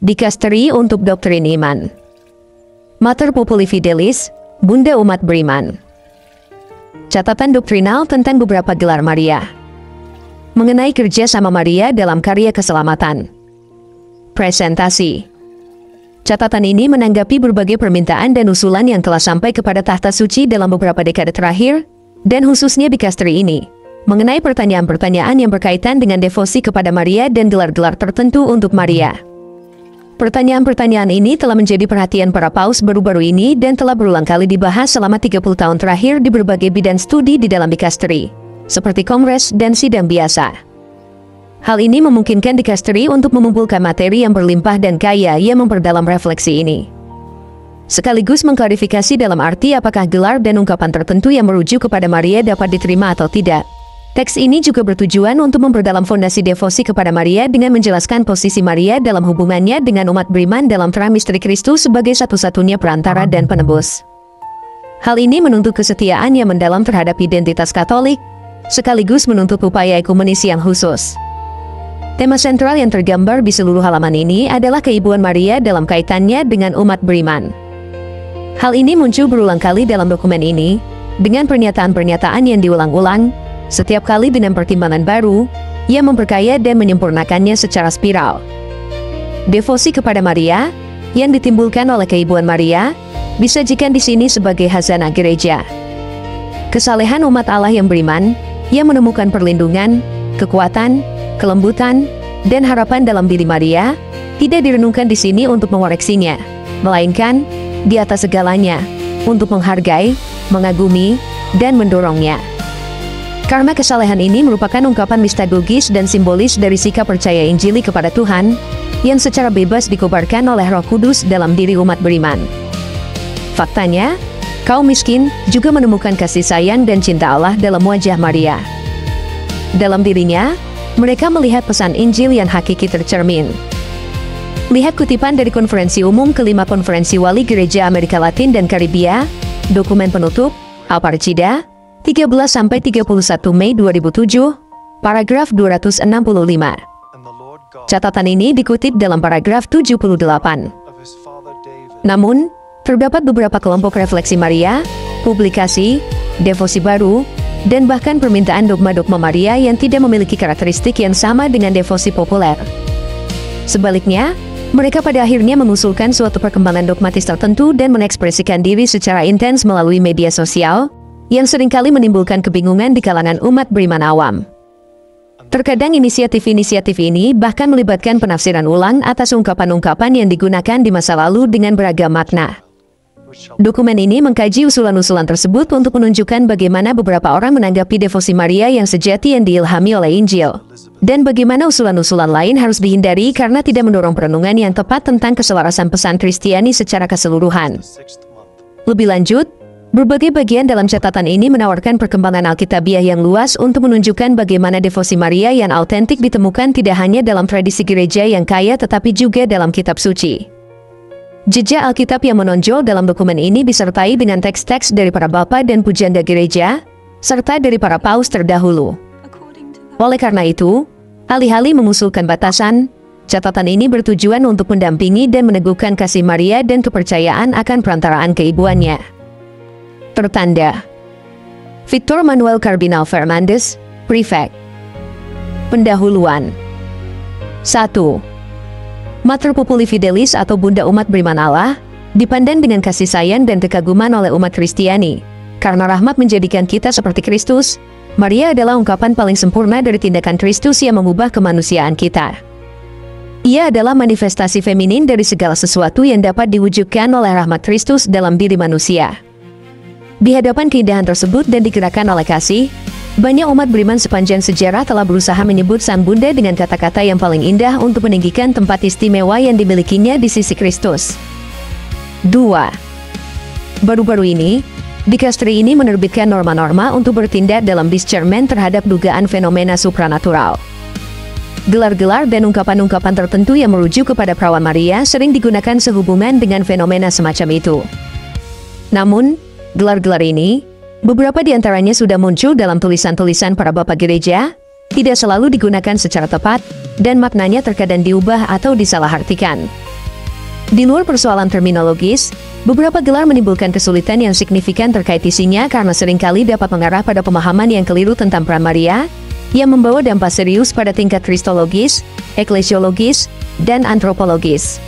Dikasteri untuk doktrin iman. Mater Populi Fidelis, Bunda Umat Beriman. Catatan doktrinal tentang beberapa gelar Maria. Mengenai kerja sama Maria dalam karya keselamatan. Presentasi. Catatan ini menanggapi berbagai permintaan dan usulan yang telah sampai kepada tahta suci dalam beberapa dekade terakhir, dan khususnya dikasteri ini, mengenai pertanyaan-pertanyaan yang berkaitan dengan devosi kepada Maria dan gelar-gelar tertentu untuk Maria. Pertanyaan-pertanyaan ini telah menjadi perhatian para paus baru-baru ini dan telah berulang kali dibahas selama 30 tahun terakhir di berbagai bidang studi di dalam dikasteri, seperti kongres dan sidang biasa. Hal ini memungkinkan dikasteri untuk mengumpulkan materi yang berlimpah dan kaya yang memperdalam refleksi ini. Sekaligus mengklarifikasi dalam arti apakah gelar dan ungkapan tertentu yang merujuk kepada Maria dapat diterima atau tidak. Teks ini juga bertujuan untuk memperdalam fondasi devosi kepada Maria dengan menjelaskan posisi Maria dalam hubungannya dengan umat beriman dalam terang misteri Kristus sebagai satu-satunya perantara dan penebus. Hal ini menuntut kesetiaan yang mendalam terhadap identitas Katolik, sekaligus menuntut upaya ekumenis yang khusus. Tema sentral yang tergambar di seluruh halaman ini adalah keibuan Maria dalam kaitannya dengan umat beriman. Hal ini muncul berulang kali dalam dokumen ini, dengan pernyataan-pernyataan yang diulang-ulang, setiap kali dengan pertimbangan baru, yang memperkaya dan menyempurnakannya secara spiral. Devosi kepada Maria, yang ditimbulkan oleh keibuan Maria, disajikan di sini sebagai hazanah gereja. Kesalehan umat Allah yang beriman, yang menemukan perlindungan, kekuatan, kelembutan, dan harapan dalam diri Maria, tidak direnungkan di sini untuk mengoreksinya, melainkan di atas segalanya, untuk menghargai, mengagumi, dan mendorongnya. Karena kesalehan ini merupakan ungkapan mistagogis dan simbolis dari sikap percaya Injili kepada Tuhan, yang secara bebas dikobarkan oleh Roh Kudus dalam diri umat beriman. Faktanya, kaum miskin juga menemukan kasih sayang dan cinta Allah dalam wajah Maria. Dalam dirinya, mereka melihat pesan Injil yang hakiki tercermin. Lihat kutipan dari Konferensi Umum kelima Konferensi Wali Gereja Amerika Latin dan Karibia, dokumen penutup, Aparecida, 13-31 Mei 2007, paragraf 265. Catatan ini dikutip dalam paragraf 78. Namun, terdapat beberapa kelompok refleksi Maria, publikasi, devosi baru, dan bahkan permintaan dogma-dogma Maria yang tidak memiliki karakteristik yang sama dengan devosi populer. Sebaliknya, mereka pada akhirnya mengusulkan suatu perkembangan dogmatis tertentu dan mengekspresikan diri secara intens melalui media sosial, yang seringkali menimbulkan kebingungan di kalangan umat beriman awam. Terkadang inisiatif-inisiatif ini bahkan melibatkan penafsiran ulang atas ungkapan-ungkapan yang digunakan di masa lalu dengan beragam makna. Dokumen ini mengkaji usulan-usulan tersebut untuk menunjukkan bagaimana beberapa orang menanggapi devosi Maria yang sejati yang diilhami oleh Injil, dan bagaimana usulan-usulan lain harus dihindari karena tidak mendorong perenungan yang tepat tentang keselarasan pesan Kristiani secara keseluruhan. Lebih lanjut, berbagai bagian dalam catatan ini menawarkan perkembangan Alkitabiah yang luas untuk menunjukkan bagaimana devosi Maria yang autentik ditemukan tidak hanya dalam tradisi gereja yang kaya tetapi juga dalam kitab suci. Jejak Alkitab yang menonjol dalam dokumen ini disertai dengan teks-teks dari para bapa dan pujangga gereja, serta dari para paus terdahulu. Oleh karena itu, alih-alih mengusulkan batasan, catatan ini bertujuan untuk mendampingi dan meneguhkan kasih Maria dan kepercayaan akan perantaraan keibuannya. Tertanda Victor Manuel Cardinal Fernandez, Prefect. Pendahuluan. 1. Mater Populi Fidelis atau Bunda Umat Beriman Allah, dipandang dengan kasih sayang dan kekaguman oleh umat Kristiani. Karena rahmat menjadikan kita seperti Kristus, Maria adalah ungkapan paling sempurna dari tindakan Kristus yang mengubah kemanusiaan kita. Ia adalah manifestasi feminin dari segala sesuatu yang dapat diwujudkan oleh rahmat Kristus dalam diri manusia. Di hadapan keindahan tersebut dan digerakkan oleh kasih, banyak umat beriman sepanjang sejarah telah berusaha menyebut Sang Bunda dengan kata-kata yang paling indah untuk meninggikan tempat istimewa yang dimilikinya di sisi Kristus. 2. Baru-baru ini, dikasteri ini menerbitkan norma-norma untuk bertindak dalam discernment terhadap dugaan fenomena supranatural. Gelar-gelar dan ungkapan-ungkapan tertentu yang merujuk kepada perawan Maria sering digunakan sehubungan dengan fenomena semacam itu. Namun, gelar-gelar ini, beberapa di antaranya sudah muncul dalam tulisan-tulisan para bapak gereja, tidak selalu digunakan secara tepat, dan maknanya terkadang diubah atau disalahartikan. Di luar persoalan terminologis, beberapa gelar menimbulkan kesulitan yang signifikan terkait isinya karena seringkali dapat mengarah pada pemahaman yang keliru tentang peran Maria, yang membawa dampak serius pada tingkat kristologis, eklesiologis, dan antropologis.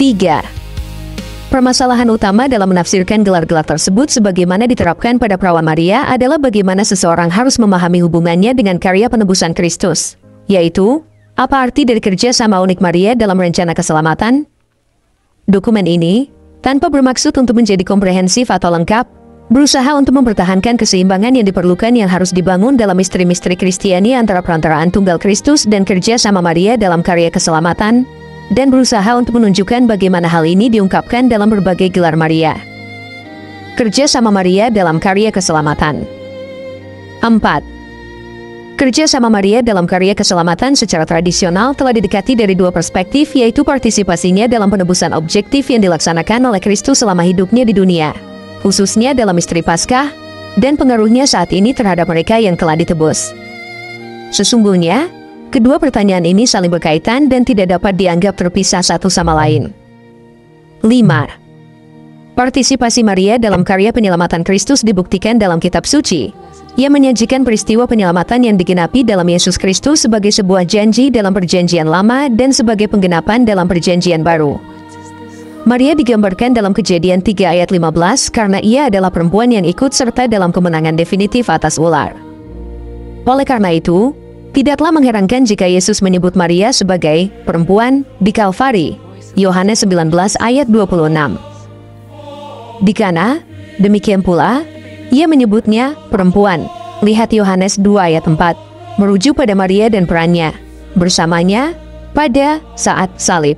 3. Permasalahan utama dalam menafsirkan gelar-gelar tersebut sebagaimana diterapkan pada perawan Maria adalah bagaimana seseorang harus memahami hubungannya dengan karya penebusan Kristus, yaitu, apa arti dari kerja sama unik Maria dalam rencana keselamatan? Dokumen ini, tanpa bermaksud untuk menjadi komprehensif atau lengkap, berusaha untuk mempertahankan keseimbangan yang diperlukan yang harus dibangun dalam misteri-misteri Kristiani antara perantaraan tunggal Kristus dan kerja sama Maria dalam karya keselamatan, dan berusaha untuk menunjukkan bagaimana hal ini diungkapkan dalam berbagai gelar Maria. Kerja sama Maria dalam karya keselamatan. 4. Kerja sama Maria dalam karya keselamatan secara tradisional telah didekati dari dua perspektif, yaitu partisipasinya dalam penebusan objektif yang dilaksanakan oleh Kristus selama hidupnya di dunia, khususnya dalam misteri Paskah, dan pengaruhnya saat ini terhadap mereka yang telah ditebus. Sesungguhnya, kedua pertanyaan ini saling berkaitan dan tidak dapat dianggap terpisah satu sama lain. 5. Partisipasi Maria dalam karya penyelamatan Kristus dibuktikan dalam kitab suci, yang menyajikan peristiwa penyelamatan yang digenapi dalam Yesus Kristus sebagai sebuah janji dalam Perjanjian Lama dan sebagai penggenapan dalam Perjanjian Baru. Maria digambarkan dalam Kejadian 3 ayat 15 karena ia adalah perempuan yang ikut serta dalam kemenangan definitif atas ular. Oleh karena itu, tidaklah mengherankan jika Yesus menyebut Maria sebagai perempuan di Kalvari, Yohanes 19 ayat 26. Di Kana, demikian pula, ia menyebutnya perempuan. Lihat Yohanes 2 ayat 4, merujuk pada Maria dan perannya bersamanya pada saat salib.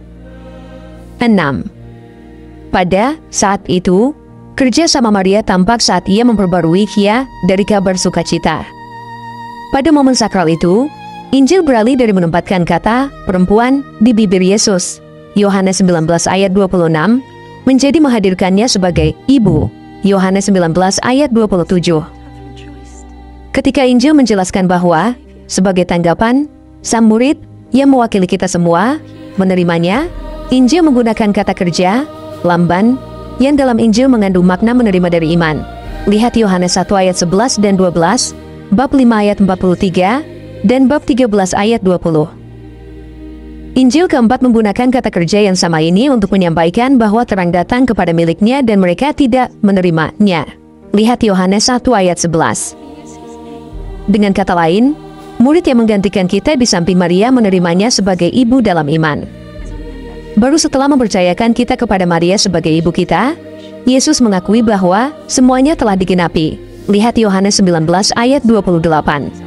6. Pada saat itu, kerja sama Maria tampak saat ia memperbarui Kia dari kabar sukacita. Pada momen sakral itu, Injil beralih dari menempatkan kata perempuan di bibir Yesus, Yohanes 19 ayat 26, menjadi menghadirkannya sebagai ibu, Yohanes 19 ayat 27. Ketika Injil menjelaskan bahwa, sebagai tanggapan, sang murid yang mewakili kita semua, menerimanya, Injil menggunakan kata kerja, lamban, yang dalam Injil mengandung makna menerima dari iman. Lihat Yohanes 1 ayat 11 dan 12, bab 5 ayat 43, dan bab 13 ayat 20. Injil keempat menggunakan kata kerja yang sama ini untuk menyampaikan bahwa terang datang kepada miliknya dan mereka tidak menerimanya. Lihat Yohanes 1 ayat 11. Dengan kata lain, murid yang menggantikan kita di samping Maria menerimanya sebagai ibu dalam iman. Baru setelah mempercayakan kita kepada Maria sebagai ibu kita, Yesus mengakui bahwa semuanya telah digenapi. Lihat Yohanes 19 ayat 28.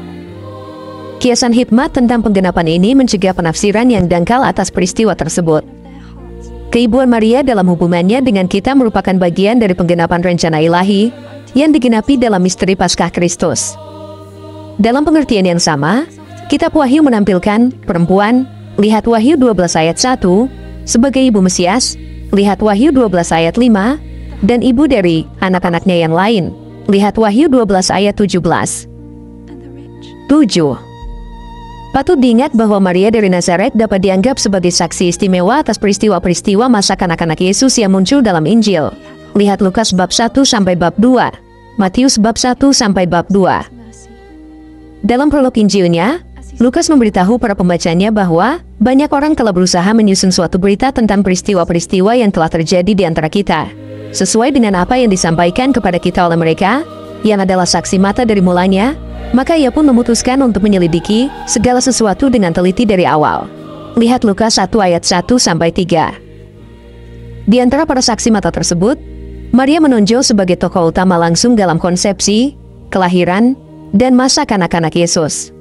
Kiasan hikmat tentang penggenapan ini mencegah penafsiran yang dangkal atas peristiwa tersebut. Keibuan Maria dalam hubungannya dengan kita merupakan bagian dari penggenapan rencana ilahi yang digenapi dalam misteri Paskah Kristus. Dalam pengertian yang sama, kitab Wahyu menampilkan perempuan, lihat Wahyu 12 ayat 1, sebagai ibu Mesias, lihat Wahyu 12 ayat 5, dan ibu dari anak-anaknya yang lain, lihat Wahyu 12 ayat 17. 7. Patut diingat bahwa Maria dari Nazaret dapat dianggap sebagai saksi istimewa atas peristiwa-peristiwa masa kanak-kanak Yesus yang muncul dalam Injil. Lihat Lukas bab 1 sampai bab 2, Matius bab 1 sampai bab 2. Dalam prolog Injilnya, Lukas memberitahu para pembacanya bahwa banyak orang telah berusaha menyusun suatu berita tentang peristiwa-peristiwa yang telah terjadi di antara kita, sesuai dengan apa yang disampaikan kepada kita oleh mereka, yang adalah saksi mata dari mulanya. Maka ia pun memutuskan untuk menyelidiki segala sesuatu dengan teliti dari awal. Lihat Lukas 1 ayat 1 sampai 3. Di antara para saksi mata tersebut, Maria menonjol sebagai tokoh utama langsung dalam konsepsi, kelahiran, dan masa kanak-kanak Yesus.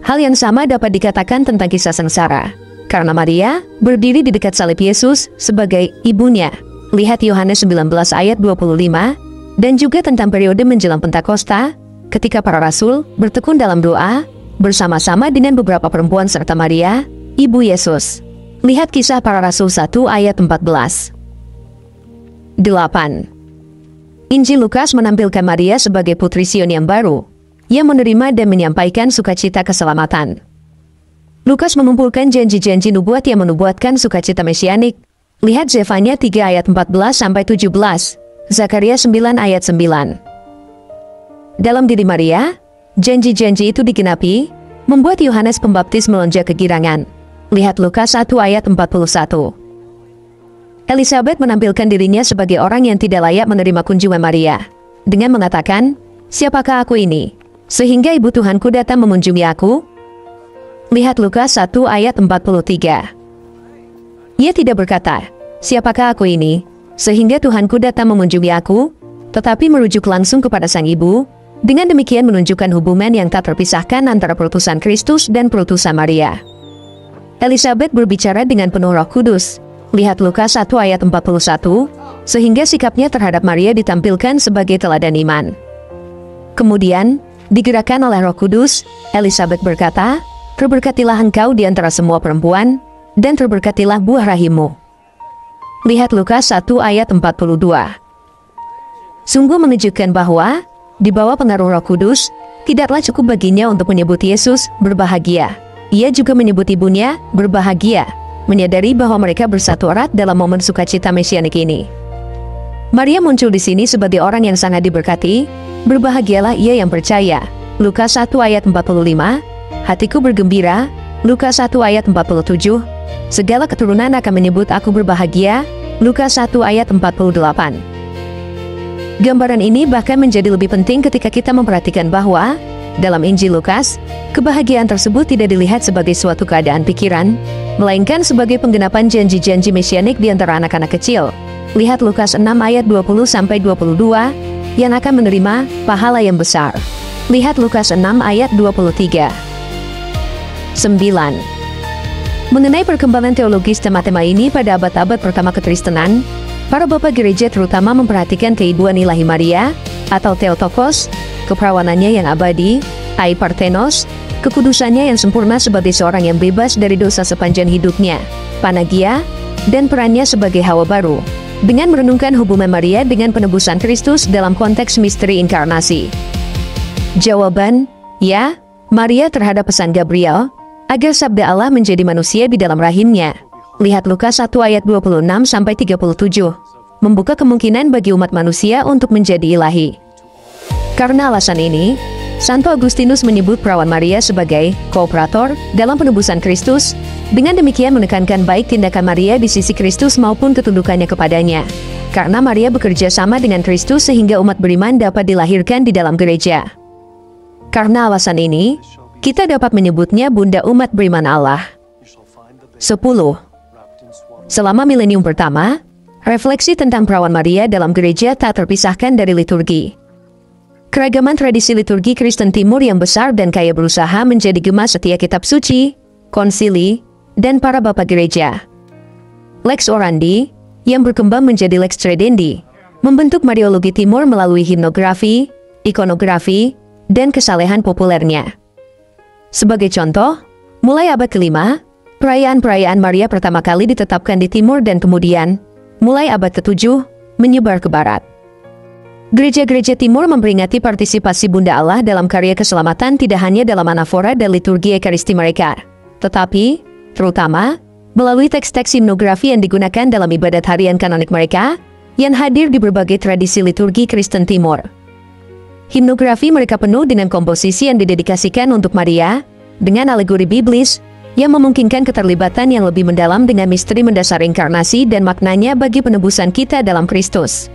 Hal yang sama dapat dikatakan tentang kisah sengsara, karena Maria berdiri di dekat salib Yesus sebagai ibunya. Lihat Yohanes 19 ayat 25, dan juga tentang periode menjelang Pentakosta, ketika para rasul bertekun dalam doa bersama-sama dengan beberapa perempuan serta Maria, ibu Yesus. Lihat Kisah Para Rasul 1 ayat 14. 8. Injil Lukas menampilkan Maria sebagai putri Sion yang baru, yang menerima dan menyampaikan sukacita keselamatan. Lukas mengumpulkan janji-janji nubuat yang menubuatkan sukacita mesianik, Lihat Zefania 3 ayat 14-17, Zakaria 9 ayat 9. Dalam diri Maria, janji-janji itu digenapi, membuat Yohanes Pembaptis melonjak kegirangan. Lihat Lukas 1 ayat 41. Elizabeth menampilkan dirinya sebagai orang yang tidak layak menerima kunjungan Maria, dengan mengatakan, "Siapakah aku ini, sehingga ibu Tuhanku datang mengunjungi aku?" Lihat Lukas 1 ayat 43. Ia tidak berkata, "Siapakah aku ini, sehingga Tuhanku datang mengunjungi aku," tetapi merujuk langsung kepada sang ibu, dengan demikian menunjukkan hubungan yang tak terpisahkan antara perutusan Kristus dan perutusan Maria. Elizabeth berbicara dengan penuh Roh Kudus. Lihat Lukas 1 ayat 41, sehingga sikapnya terhadap Maria ditampilkan sebagai teladan iman. Kemudian, digerakkan oleh Roh Kudus, Elizabeth berkata, "Terberkatilah engkau di antara semua perempuan, dan terberkatilah buah rahimmu." Lihat Lukas 1 ayat 42. Sungguh mengejutkan bahwa, di bawah pengaruh Roh Kudus, tidaklah cukup baginya untuk menyebut Yesus berbahagia. Ia juga menyebut ibunya berbahagia, menyadari bahwa mereka bersatu erat dalam momen sukacita mesianik ini. Maria muncul di sini sebagai orang yang sangat diberkati. Berbahagialah ia yang percaya. Lukas 1 ayat 45. Hatiku bergembira. Lukas 1 ayat 47. Segala keturunan akan menyebut aku berbahagia. Lukas 1 ayat 48. Gambaran ini bahkan menjadi lebih penting ketika kita memperhatikan bahwa dalam Injil Lukas, kebahagiaan tersebut tidak dilihat sebagai suatu keadaan pikiran, melainkan sebagai penggenapan janji-janji mesianik di antara anak-anak kecil. Lihat Lukas 6 ayat 20-22, yang akan menerima pahala yang besar. Lihat Lukas 6 ayat 23. 9. Mengenai perkembangan teologis tema-tema ini pada abad-abad pertama kekristenan, para bapak gereja terutama memperhatikan keibuan ilahi Maria, atau Theotokos, keperawanannya yang abadi, Parthenos, kekudusannya yang sempurna sebagai seorang yang bebas dari dosa sepanjang hidupnya, Panagia, dan perannya sebagai Hawa baru, dengan merenungkan hubungan Maria dengan penebusan Kristus dalam konteks misteri inkarnasi. Jawaban, ya, Maria terhadap pesan Gabriel, agar sabda Allah menjadi manusia di dalam rahimnya. Lihat Lukas 1 ayat 26-37, membuka kemungkinan bagi umat manusia untuk menjadi ilahi. Karena alasan ini, Santo Agustinus menyebut perawan Maria sebagai kooperator dalam penebusan Kristus, dengan demikian menekankan baik tindakan Maria di sisi Kristus maupun ketundukannya kepadanya. Karena Maria bekerja sama dengan Kristus sehingga umat beriman dapat dilahirkan di dalam gereja. Karena alasan ini, kita dapat menyebutnya Bunda Umat Beriman Allah. 10. Selama milenium pertama, refleksi tentang perawan Maria dalam gereja tak terpisahkan dari liturgi. Keragaman tradisi liturgi Kristen Timur yang besar dan kaya berusaha menjadi gema setiap kitab suci, konsili, dan para bapak gereja. Lex Orandi, yang berkembang menjadi Lex Credendi, membentuk Mariologi Timur melalui himnografi, ikonografi, dan kesalehan populernya. Sebagai contoh, mulai abad ke-5, perayaan-perayaan Maria pertama kali ditetapkan di Timur dan kemudian, mulai abad ke-7, menyebar ke Barat. Gereja-gereja Timur memperingati partisipasi Bunda Allah dalam karya keselamatan tidak hanya dalam anafora dan liturgi ekaristi mereka, tetapi, terutama, melalui teks-teks himnografi yang digunakan dalam ibadat harian kanonik mereka, yang hadir di berbagai tradisi liturgi Kristen Timur. Himnografi mereka penuh dengan komposisi yang didedikasikan untuk Maria, dengan alegori biblis, yang memungkinkan keterlibatan yang lebih mendalam dengan misteri mendasar inkarnasi dan maknanya bagi penebusan kita dalam Kristus.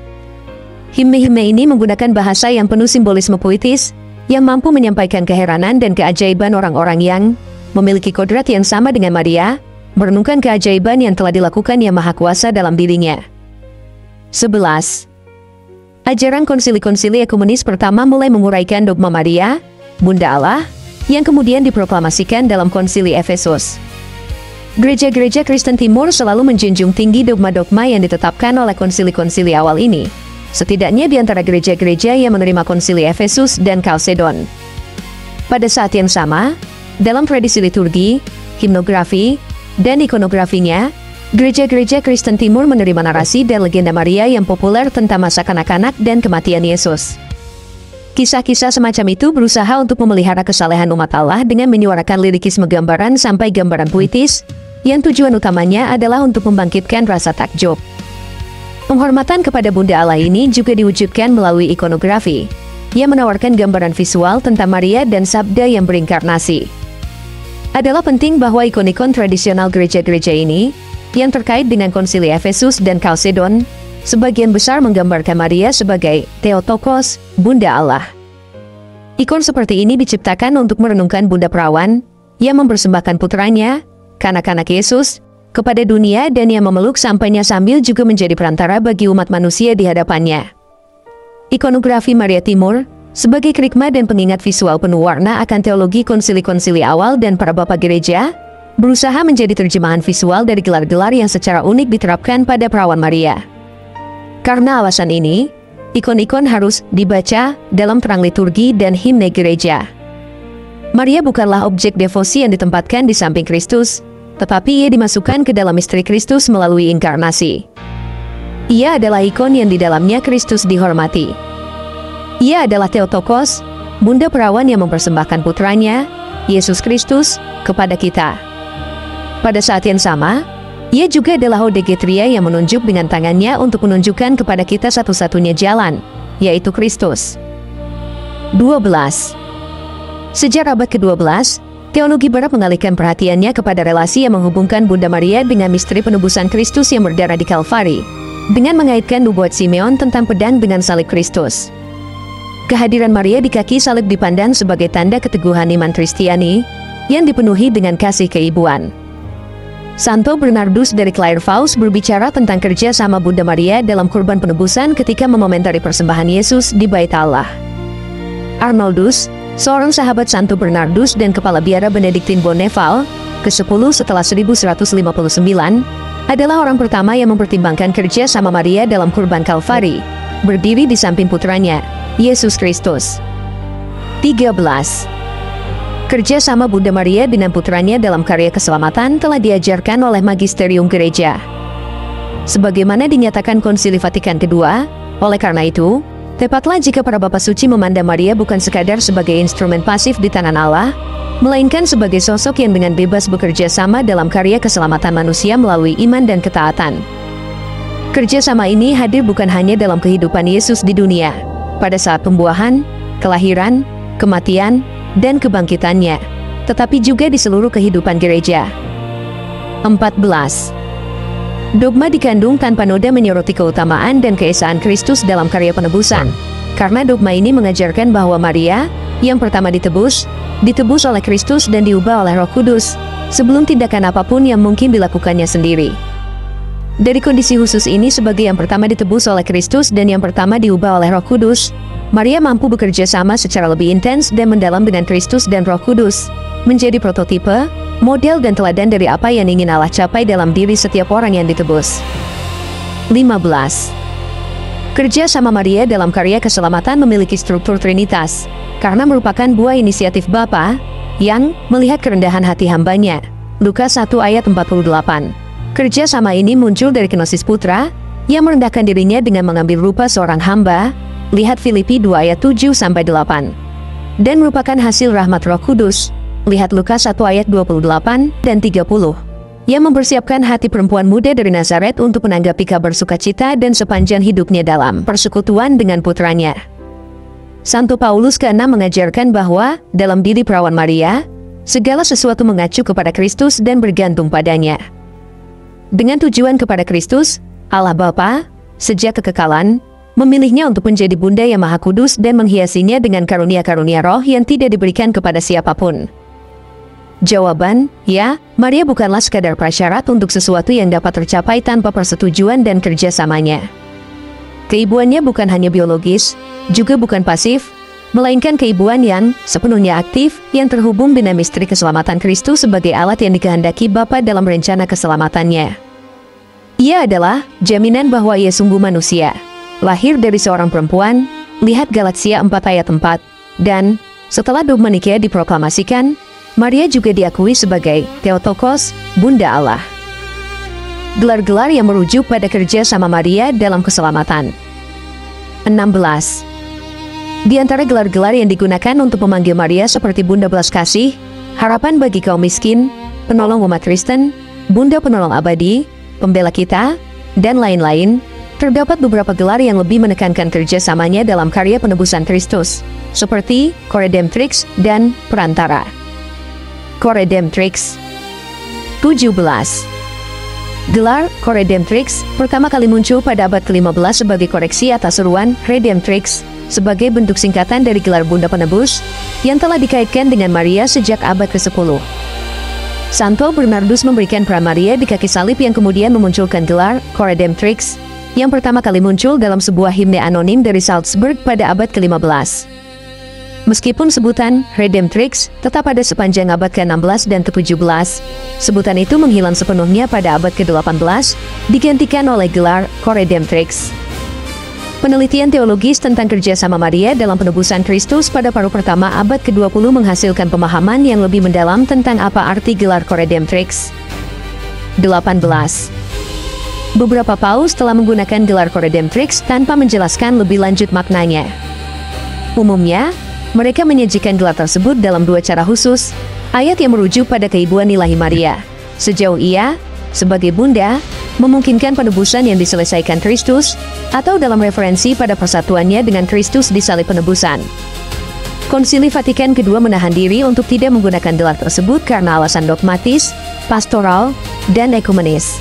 Himne-himne ini menggunakan bahasa yang penuh simbolisme puitis, yang mampu menyampaikan keheranan dan keajaiban orang-orang yang memiliki kodrat yang sama dengan Maria, merenungkan keajaiban yang telah dilakukan Yang Maha Kuasa dalam dirinya. 11. Ajaran konsili-konsili ekumenis pertama mulai menguraikan dogma Maria, Bunda Allah, yang kemudian diproklamasikan dalam konsili Efesus. Gereja-gereja Kristen Timur selalu menjunjung tinggi dogma-dogma yang ditetapkan oleh konsili-konsili awal ini, setidaknya di antara gereja-gereja yang menerima konsili Efesus dan Kalsedon. Pada saat yang sama, dalam tradisi liturgi, himnografi, dan ikonografinya, gereja-gereja Kristen Timur menerima narasi dan legenda Maria yang populer tentang masa kanak-kanak dan kematian Yesus. Kisah-kisah semacam itu berusaha untuk memelihara kesalehan umat Allah dengan menyuarakan lirikisme gambaran sampai gambaran puitis, yang tujuan utamanya adalah untuk membangkitkan rasa takjub. Penghormatan kepada Bunda Allah ini juga diwujudkan melalui ikonografi, yang menawarkan gambaran visual tentang Maria dan Sabda yang berinkarnasi. Adalah penting bahwa ikon-ikon tradisional gereja-gereja ini, yang terkait dengan konsili Efesus dan Kalsedon, sebagian besar menggambarkan Maria sebagai Theotokos, Bunda Allah. Ikon seperti ini diciptakan untuk merenungkan Bunda Perawan, yang mempersembahkan putranya, kanak-kanak Yesus, kepada dunia dan yang memeluk sampainya sambil juga menjadi perantara bagi umat manusia di hadapannya. Ikonografi Maria Timur, sebagai kerikma dan pengingat visual penuh warna akan teologi konsili-konsili awal dan para bapak gereja, berusaha menjadi terjemahan visual dari gelar-gelar yang secara unik diterapkan pada Perawan Maria. Karena alasan ini, ikon-ikon harus dibaca dalam terang liturgi dan himne gereja. Maria bukanlah objek devosi yang ditempatkan di samping Kristus, tetapi ia dimasukkan ke dalam misteri Kristus melalui inkarnasi. Ia adalah ikon yang di dalamnya Kristus dihormati. Ia adalah Theotokos, Bunda Perawan yang mempersembahkan putranya, Yesus Kristus, kepada kita. Pada saat yang sama, ia juga adalah Odegetria yang menunjuk dengan tangannya untuk menunjukkan kepada kita satu-satunya jalan, yaitu Kristus. 12. Sejak abad ke-12, teologi Barat mengalihkan perhatiannya kepada relasi yang menghubungkan Bunda Maria dengan misteri penebusan Kristus yang berdarah di Kalvari, dengan mengaitkan nubuat Simeon tentang pedang dengan salib Kristus. Kehadiran Maria di kaki salib dipandang sebagai tanda keteguhan iman Kristiani, yang dipenuhi dengan kasih keibuan. Santo Bernardus dari Clairvaux berbicara tentang kerja sama Bunda Maria dalam kurban penebusan ketika memomentari persembahan Yesus di Bait Allah. Arnoldus, seorang sahabat Santo Bernardus dan kepala biara Benediktin Bonneval, ke-10 setelah 1159, adalah orang pertama yang mempertimbangkan kerja sama Maria dalam kurban Kalvari, berdiri di samping putranya, Yesus Kristus. 13. Kerja sama Bunda Maria dengan putranya dalam karya keselamatan telah diajarkan oleh magisterium gereja. Sebagaimana dinyatakan Konsili Vatikan II, oleh karena itu, tepatlah jika para Bapa Suci memandang Maria bukan sekadar sebagai instrumen pasif di tangan Allah, melainkan sebagai sosok yang dengan bebas bekerja sama dalam karya keselamatan manusia melalui iman dan ketaatan. Kerja sama ini hadir bukan hanya dalam kehidupan Yesus di dunia, pada saat pembuahan, kelahiran, kematian, dan kebangkitannya, tetapi juga di seluruh kehidupan gereja. 14. Dogma dikandung tanpa noda menyoroti keutamaan dan keesaan Kristus dalam karya penebusan, karena dogma ini mengajarkan bahwa Maria, yang pertama ditebus oleh Kristus dan diubah oleh Roh Kudus, sebelum tindakan apapun yang mungkin dilakukannya sendiri. Dari kondisi khusus ini sebagai yang pertama ditebus oleh Kristus dan yang pertama diubah oleh Roh Kudus, Maria mampu bekerja sama secara lebih intens dan mendalam dengan Kristus dan Roh Kudus, menjadi prototipe, model dan teladan dari apa yang ingin Allah capai dalam diri setiap orang yang ditebus. 15. Kerja sama Maria dalam karya keselamatan memiliki struktur Trinitas, karena merupakan buah inisiatif Bapa, yang melihat kerendahan hati hambanya. Lukas 1 ayat 48. Kerja sama ini muncul dari kenosis putra, yang merendahkan dirinya dengan mengambil rupa seorang hamba, lihat Filipi 2 ayat 7-8. Dan merupakan hasil rahmat Roh Kudus, lihat Lukas 1 ayat 28 dan 30, yang mempersiapkan hati perempuan muda dari Nazaret untuk menanggapi kabar sukacita dan sepanjang hidupnya dalam persekutuan dengan putranya. Santo Paulus ke-6 mengajarkan bahwa, dalam diri Perawan Maria, segala sesuatu mengacu kepada Kristus dan bergantung padanya. Dengan tujuan kepada Kristus, Allah Bapa, sejak kekekalan, memilihnya untuk menjadi Bunda yang Maha Kudus dan menghiasinya dengan karunia-karunia roh yang tidak diberikan kepada siapapun. Jawaban, ya, Maria bukanlah sekadar prasyarat untuk sesuatu yang dapat tercapai tanpa persetujuan dan kerjasamanya. Keibuannya bukan hanya biologis, juga bukan pasif, melainkan keibuan yang sepenuhnya aktif, yang terhubung dengan misteri keselamatan Kristus sebagai alat yang dikehendaki Bapa dalam rencana keselamatannya. Ia adalah jaminan bahwa ia sungguh manusia, lahir dari seorang perempuan, lihat Galatia 4 ayat 4, dan setelah dogma Nikea diproklamasikan, Maria juga diakui sebagai Theotokos, Bunda Allah. Gelar-gelar yang merujuk pada kerja sama Maria dalam keselamatan. 16. Di antara gelar-gelar yang digunakan untuk memanggil Maria seperti Bunda Belas Kasih, harapan bagi kaum miskin, penolong umat Kristen, Bunda Penolong Abadi, Pembela Kita, dan lain-lain. Terdapat beberapa gelar yang lebih menekankan kerjasamanya dalam karya penebusan Kristus, seperti Coredemptrix dan Perantara. Coredemptrix 17. Gelar Coredemptrix pertama kali muncul pada abad ke-15 sebagai koreksi atas seruan Redemptrix, sebagai bentuk singkatan dari gelar Bunda Penebus, yang telah dikaitkan dengan Maria sejak abad ke-10. Santo Bernardus memberikan peran Maria di kaki salib yang kemudian memunculkan gelar Coredemptrix, yang pertama kali muncul dalam sebuah himne anonim dari Salzburg pada abad ke-15. Meskipun sebutan Redemptrix tetap ada sepanjang abad ke-16 dan ke-17, sebutan itu menghilang sepenuhnya pada abad ke-18, digantikan oleh gelar Coredemptrix. Penelitian teologis tentang kerjasama Maria dalam penebusan Kristus pada paruh pertama abad ke-20 menghasilkan pemahaman yang lebih mendalam tentang apa arti gelar Coredemptrix. 18. Beberapa paus telah menggunakan gelar Coredemptrix tanpa menjelaskan lebih lanjut maknanya. Umumnya, mereka menyajikan gelar tersebut dalam dua cara khusus, ayat yang merujuk pada keibuan ilahi Maria, sejauh ia, sebagai bunda, memungkinkan penebusan yang diselesaikan Kristus, atau dalam referensi pada persatuannya dengan Kristus di salib penebusan. Konsili Vatikan kedua menahan diri untuk tidak menggunakan gelar tersebut karena alasan dogmatis, pastoral, dan ekumenis.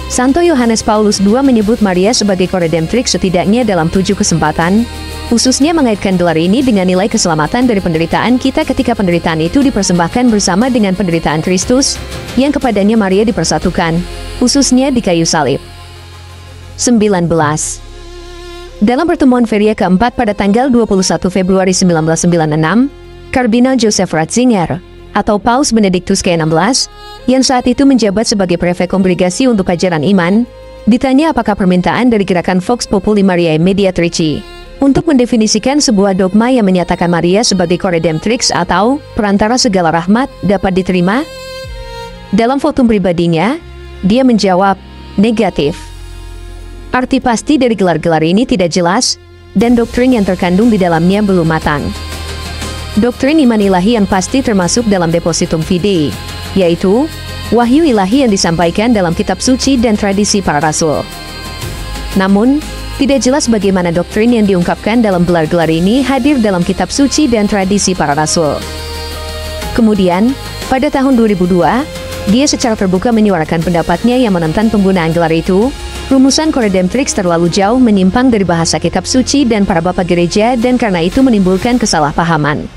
Santo Yohanes Paulus II menyebut Maria sebagai Coredemptrix setidaknya dalam 7 kesempatan, khususnya mengaitkan gelar ini dengan nilai keselamatan dari penderitaan kita ketika penderitaan itu dipersembahkan bersama dengan penderitaan Kristus, yang kepadanya Maria dipersatukan, khususnya di kayu salib. 19. Dalam pertemuan Feria keempat pada tanggal 21 Februari 1996, Kardinal Joseph Ratzinger, atau Paus Benediktus ke-16, yang saat itu menjabat sebagai prefek kongregasi untuk ajaran iman, ditanya apakah permintaan dari gerakan Vox Populi Mariae Mediatrici untuk mendefinisikan sebuah dogma yang menyatakan Maria sebagai Coredemptrix atau perantara segala rahmat dapat diterima. Dalam fotum pribadinya, dia menjawab, negatif. Arti pasti dari gelar-gelar ini tidak jelas, dan doktrin yang terkandung di dalamnya belum matang. Doktrin iman ilahi yang pasti termasuk dalam Depositum Fidei, yaitu wahyu ilahi yang disampaikan dalam kitab suci dan tradisi para rasul. Namun, tidak jelas bagaimana doktrin yang diungkapkan dalam gelar-gelar ini hadir dalam kitab suci dan tradisi para rasul. Kemudian, pada tahun 2002, dia secara terbuka menyuarakan pendapatnya yang menentang penggunaan gelar itu. Rumusan Coredemptrix terlalu jauh menyimpang dari bahasa kitab suci dan para bapak gereja, dan karena itu menimbulkan kesalahpahaman.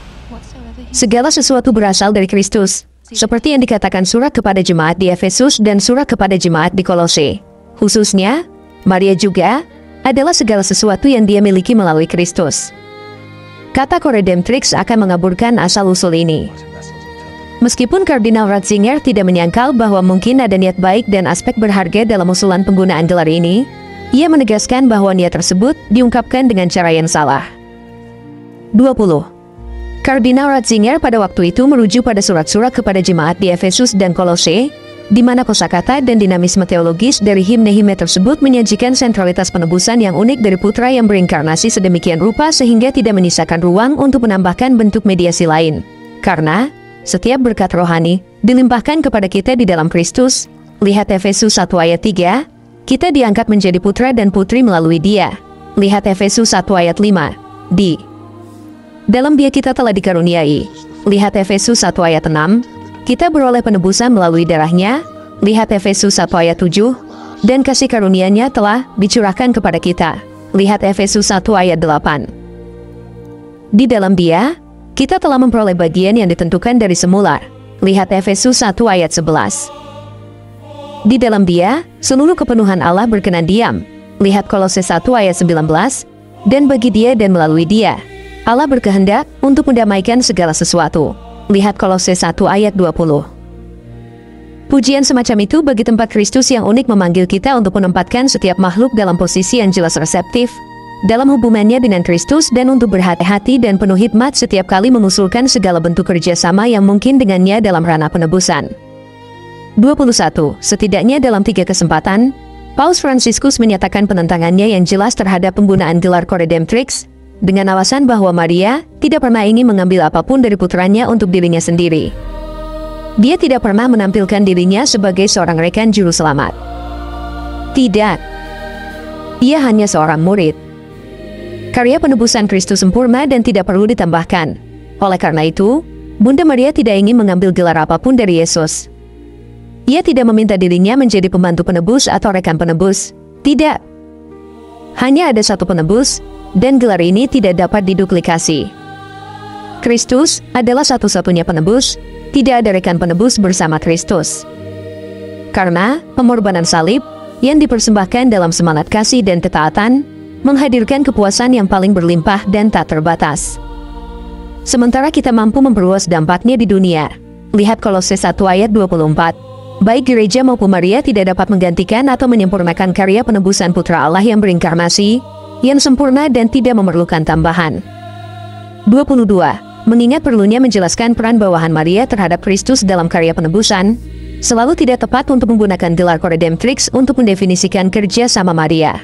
Segala sesuatu berasal dari Kristus, seperti yang dikatakan surat kepada jemaat di Efesus dan surat kepada jemaat di Kolose. Khususnya, Maria juga adalah segala sesuatu yang dia miliki melalui Kristus. Kata Coredemptrix akan mengaburkan asal-usul ini. Meskipun Kardinal Ratzinger tidak menyangkal bahwa mungkin ada niat baik dan aspek berharga dalam usulan penggunaan gelar ini, ia menegaskan bahwa niat tersebut diungkapkan dengan cara yang salah. 20. Kardinal Ratzinger pada waktu itu merujuk pada surat-surat kepada jemaat di Efesus dan Kolose, di mana kosakata dan dinamisme teologis dari himne-himne tersebut menyajikan sentralitas penebusan yang unik dari putra yang berinkarnasi sedemikian rupa sehingga tidak menyisakan ruang untuk menambahkan bentuk mediasi lain. Karena setiap berkat rohani dilimpahkan kepada kita di dalam Kristus. Lihat Efesus 1 ayat 3, kita diangkat menjadi putra dan putri melalui Dia. Lihat Efesus 1 ayat 5, di dalam Dia kita telah dikaruniai. Lihat Efesus 1 ayat 6, kita beroleh penebusan melalui darahnya. Lihat Efesus 1 ayat 7, dan kasih karunia-Nya telah dicurahkan kepada kita. Lihat Efesus 1 ayat 8. Di dalam Dia kita telah memperoleh bagian yang ditentukan dari semula. Lihat Efesus 1 ayat 11. Di dalam Dia, seluruh kepenuhan Allah berkenan diam. Lihat Kolose 1 ayat 19. Dan bagi Dia dan melalui Dia, Allah berkehendak untuk mendamaikan segala sesuatu. Lihat Kolose 1 ayat 20. Pujian semacam itu bagi tempat Kristus yang unik memanggil kita untuk menempatkan setiap makhluk dalam posisi yang jelas reseptif dalam hubungannya dengan Kristus, dan untuk berhati-hati dan penuh hikmat setiap kali mengusulkan segala bentuk kerjasama yang mungkin dengannya dalam ranah penebusan. 21. Setidaknya dalam 3 kesempatan, Paus Fransiskus menyatakan penentangannya yang jelas terhadap penggunaan gelar Coredemptrix, dengan alasan bahwa Maria tidak pernah ingin mengambil apapun dari putranya untuk dirinya sendiri. Dia tidak pernah menampilkan dirinya sebagai seorang rekan juru selamat. Tidak. Ia hanya seorang murid. Karya penebusan Kristus sempurna dan tidak perlu ditambahkan. Oleh karena itu, Bunda Maria tidak ingin mengambil gelar apapun dari Yesus. Ia tidak meminta dirinya menjadi pembantu penebus atau rekan penebus. Tidak. Hanya ada satu penebus, dan gelar ini tidak dapat diduplikasi. Kristus adalah satu-satunya penebus. Tidak ada rekan penebus bersama Kristus. Karena pengorbanan salib yang dipersembahkan dalam semangat kasih dan ketaatan menghadirkan kepuasan yang paling berlimpah dan tak terbatas. Sementara kita mampu memperluas dampaknya di dunia. Lihat Kolose 1 ayat 24. Baik gereja maupun Maria tidak dapat menggantikan atau menyempurnakan karya penebusan Putra Allah yang berinkarnasi, yang sempurna dan tidak memerlukan tambahan. 22. Mengingat perlunya menjelaskan peran bawahan Maria terhadap Kristus dalam karya penebusan, selalu tidak tepat untuk menggunakan gelar Coredemptrix untuk mendefinisikan kerja sama Maria.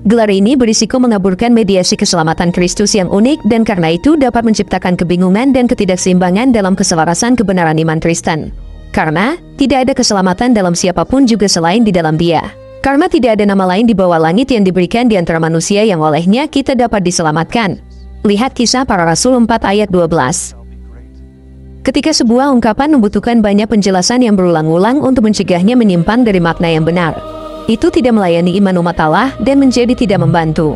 Gelar ini berisiko mengaburkan mediasi keselamatan Kristus yang unik dan karena itu dapat menciptakan kebingungan dan ketidakseimbangan dalam keselarasan kebenaran iman Kristen. Karena tidak ada keselamatan dalam siapapun juga selain di dalam Dia. Karena tidak ada nama lain di bawah langit yang diberikan di antara manusia yang olehnya kita dapat diselamatkan. Lihat Kisah Para Rasul 4 ayat 12. Ketika sebuah ungkapan membutuhkan banyak penjelasan yang berulang-ulang untuk mencegahnya menyimpang dari makna yang benar, itu tidak melayani iman umat Allah dan menjadi tidak membantu.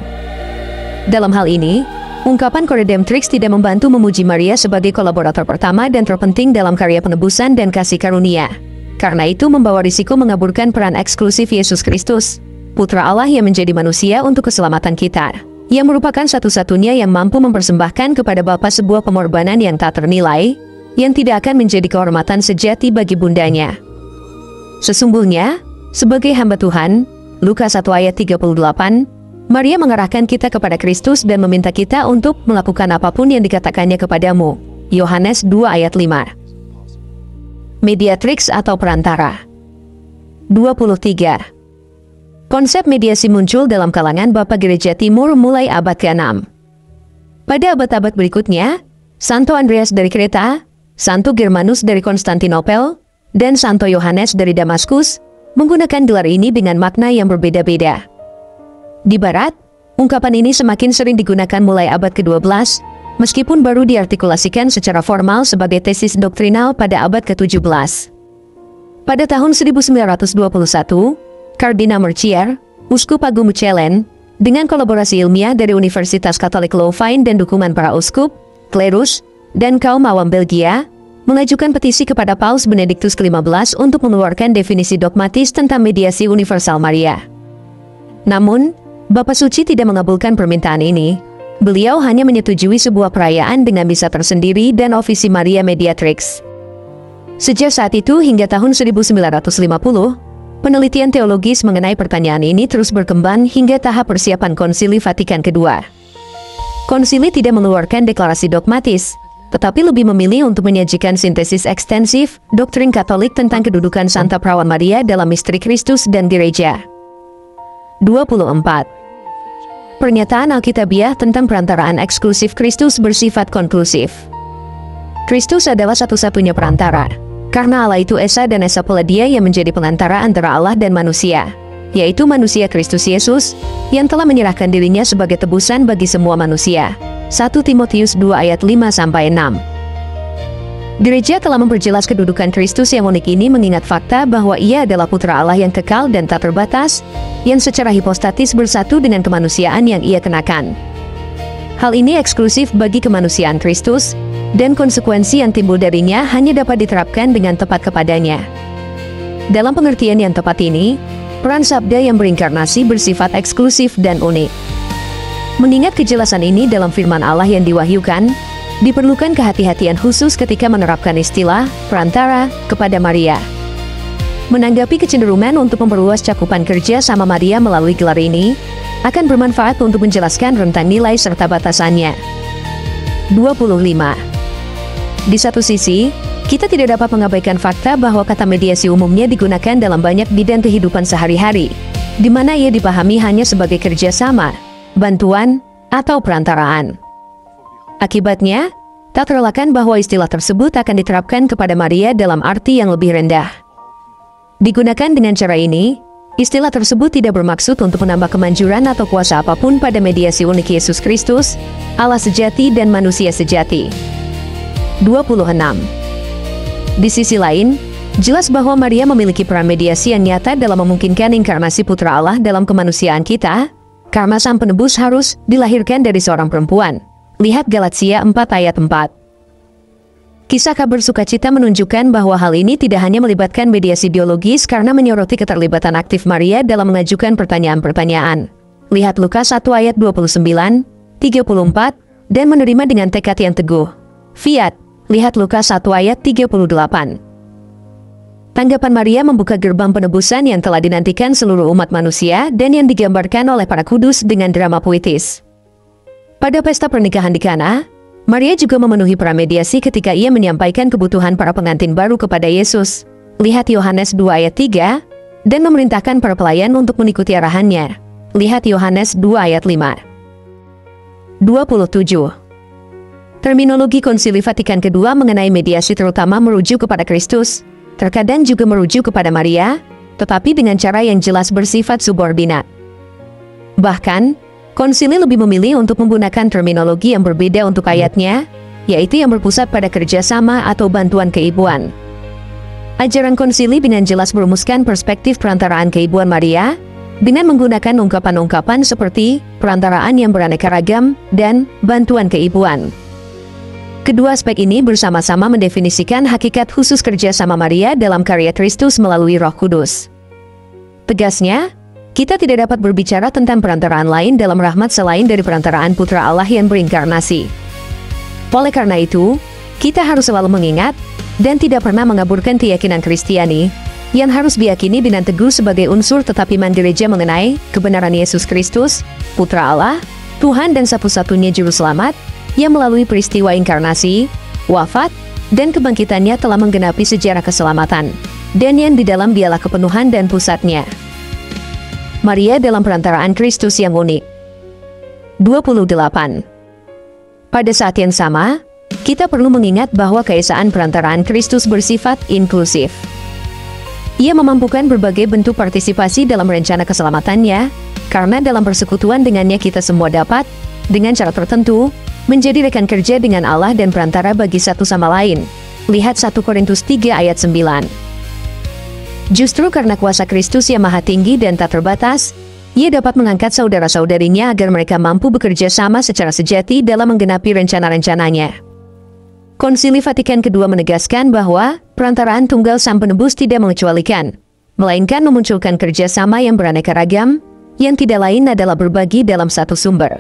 Dalam hal ini, ungkapan Coredemptrix tidak membantu memuji Maria sebagai kolaborator pertama dan terpenting dalam karya penebusan dan kasih karunia. Karena itu membawa risiko mengaburkan peran eksklusif Yesus Kristus, Putra Allah yang menjadi manusia untuk keselamatan kita, yang merupakan satu-satunya yang mampu mempersembahkan kepada Bapa sebuah pengorbanan yang tak ternilai, yang tidak akan menjadi kehormatan sejati bagi bundanya. Sesungguhnya, sebagai hamba Tuhan, Lukas 1 ayat 38, Maria mengarahkan kita kepada Kristus dan meminta kita untuk melakukan apapun yang dikatakannya kepadamu. Yohanes 2 ayat 5. Mediatrix atau perantara. 23. Konsep mediasi muncul dalam kalangan Bapak Gereja Timur mulai abad ke-6. Pada abad-abad berikutnya, Santo Andreas dari Kreta, Santo Germanus dari Konstantinopel, dan Santo Yohanes dari Damaskus menggunakan gelar ini dengan makna yang berbeda-beda. Di Barat, ungkapan ini semakin sering digunakan mulai abad ke-12, meskipun baru diartikulasikan secara formal sebagai tesis doktrinal pada abad ke-17. Pada tahun 1921, Kardinal Mercier, Uskup Agung Mechelen, dengan kolaborasi ilmiah dari Universitas Katolik Leuven dan dukungan para uskup, klerus, dan kaum awam Belgia, mengajukan petisi kepada Paus Benediktus ke-15 untuk mengeluarkan definisi dogmatis tentang mediasi universal Maria. Namun, Bapak Suci tidak mengabulkan permintaan ini. Beliau hanya menyetujui sebuah perayaan dengan misa tersendiri dan ofisi Maria Mediatrix. Sejak saat itu hingga tahun 1950, penelitian teologis mengenai pertanyaan ini terus berkembang hingga tahap persiapan Konsili Vatikan II. Konsili tidak mengeluarkan deklarasi dogmatis, tetapi lebih memilih untuk menyajikan sintesis ekstensif doktrin Katolik tentang kedudukan Santa Perawan Maria dalam misteri Kristus dan Gereja. 24. Pernyataan Alkitabiah tentang perantaraan eksklusif Kristus bersifat konklusif. Kristus adalah satu-satunya perantara. Karena Allah itu Esa dan Esa pula Dia yang menjadi pengantara antara Allah dan manusia, yaitu manusia Kristus Yesus, yang telah menyerahkan dirinya sebagai tebusan bagi semua manusia. 1 Timotius 2 ayat 5-6. Gereja telah memperjelas kedudukan Kristus yang unik ini mengingat fakta bahwa Ia adalah Putra Allah yang kekal dan tak terbatas, yang secara hipostatis bersatu dengan kemanusiaan yang Ia kenakan. Hal ini eksklusif bagi kemanusiaan Kristus, dan konsekuensi yang timbul darinya hanya dapat diterapkan dengan tepat kepadanya. Dalam pengertian yang tepat ini, peran sabda yang berinkarnasi bersifat eksklusif dan unik. Mengingat kejelasan ini dalam firman Allah yang diwahyukan, diperlukan kehati-hatian khusus ketika menerapkan istilah perantara kepada Maria. Menanggapi kecenderungan untuk memperluas cakupan kerja sama Maria melalui gelar ini, akan bermanfaat untuk menjelaskan rentang nilai serta batasannya. 25. Di satu sisi, kita tidak dapat mengabaikan fakta bahwa kata mediasi umumnya digunakan dalam banyak bidang kehidupan sehari-hari, di mana ia dipahami hanya sebagai kerjasama, bantuan, atau perantaraan. Akibatnya, tak terelakkan bahwa istilah tersebut akan diterapkan kepada Maria dalam arti yang lebih rendah. Digunakan dengan cara ini, istilah tersebut tidak bermaksud untuk menambah kemanjuran atau kuasa apapun pada mediasi unik Yesus Kristus, Allah sejati dan manusia sejati. 26. Di sisi lain, jelas bahwa Maria memiliki peran mediasi yang nyata dalam memungkinkan inkarnasi Putra Allah dalam kemanusiaan kita, karena Sang Penebus harus dilahirkan dari seorang perempuan. Lihat Galatia 4 ayat 4. Kisah kabar sukacita menunjukkan bahwa hal ini tidak hanya melibatkan mediasi biologis karena menyoroti keterlibatan aktif Maria dalam mengajukan pertanyaan-pertanyaan. Lihat Lukas 1 ayat 29, 34, dan menerima dengan tekad yang teguh. Fiat, lihat Lukas 1 ayat 38. Tanggapan Maria membuka gerbang penebusan yang telah dinantikan seluruh umat manusia dan yang digambarkan oleh para kudus dengan drama puitis. Pada pesta pernikahan di Kana, Maria juga memenuhi peran mediasi ketika ia menyampaikan kebutuhan para pengantin baru kepada Yesus. Lihat Yohanes 2 ayat 3, dan memerintahkan para pelayan untuk mengikuti arahannya. Lihat Yohanes 2 ayat 5. 27. Terminologi Konsili Vatikan II mengenai mediasi terutama merujuk kepada Kristus, terkadang juga merujuk kepada Maria, tetapi dengan cara yang jelas bersifat subordinat. Bahkan, Konsili lebih memilih untuk menggunakan terminologi yang berbeda untuk ayatnya, yaitu yang berpusat pada kerjasama atau bantuan keibuan. Ajaran Konsili dengan jelas merumuskan perspektif perantaraan keibuan Maria, dengan menggunakan ungkapan-ungkapan seperti perantaraan yang beraneka ragam dan bantuan keibuan. Kedua aspek ini bersama-sama mendefinisikan hakikat khusus kerjasama Maria dalam karya Kristus melalui Roh Kudus. Tegasnya, kita tidak dapat berbicara tentang perantaraan lain dalam rahmat selain dari perantaraan Putra Allah yang berinkarnasi. Oleh karena itu, kita harus selalu mengingat dan tidak pernah mengaburkan keyakinan Kristiani yang harus diyakini dengan teguh sebagai unsur tetap iman gereja mengenai kebenaran Yesus Kristus, Putra Allah, Tuhan dan satu-satunya Juru Selamat, yang melalui peristiwa inkarnasi, wafat, dan kebangkitannya telah menggenapi sejarah keselamatan, dan yang di dalam dialah kepenuhan dan pusatnya. Maria dalam perantaraan Kristus yang unik. 28. Pada saat yang sama, kita perlu mengingat bahwa keesaan perantaraan Kristus bersifat inklusif. Ia memampukan berbagai bentuk partisipasi dalam rencana keselamatannya, karena dalam persekutuan dengannya kita semua dapat, dengan cara tertentu, menjadi rekan kerja dengan Allah dan perantara bagi satu sama lain. Lihat 1 Korintus 3 ayat 9. Justru karena kuasa Kristus yang maha tinggi dan tak terbatas, ia dapat mengangkat saudara-saudarinya agar mereka mampu bekerja sama secara sejati dalam menggenapi rencana-rencananya. Konsili Vatikan II menegaskan bahwa perantaraan tunggal Sang Penebus tidak mengecualikan, melainkan memunculkan kerjasama yang beraneka ragam, yang tidak lain adalah berbagi dalam satu sumber.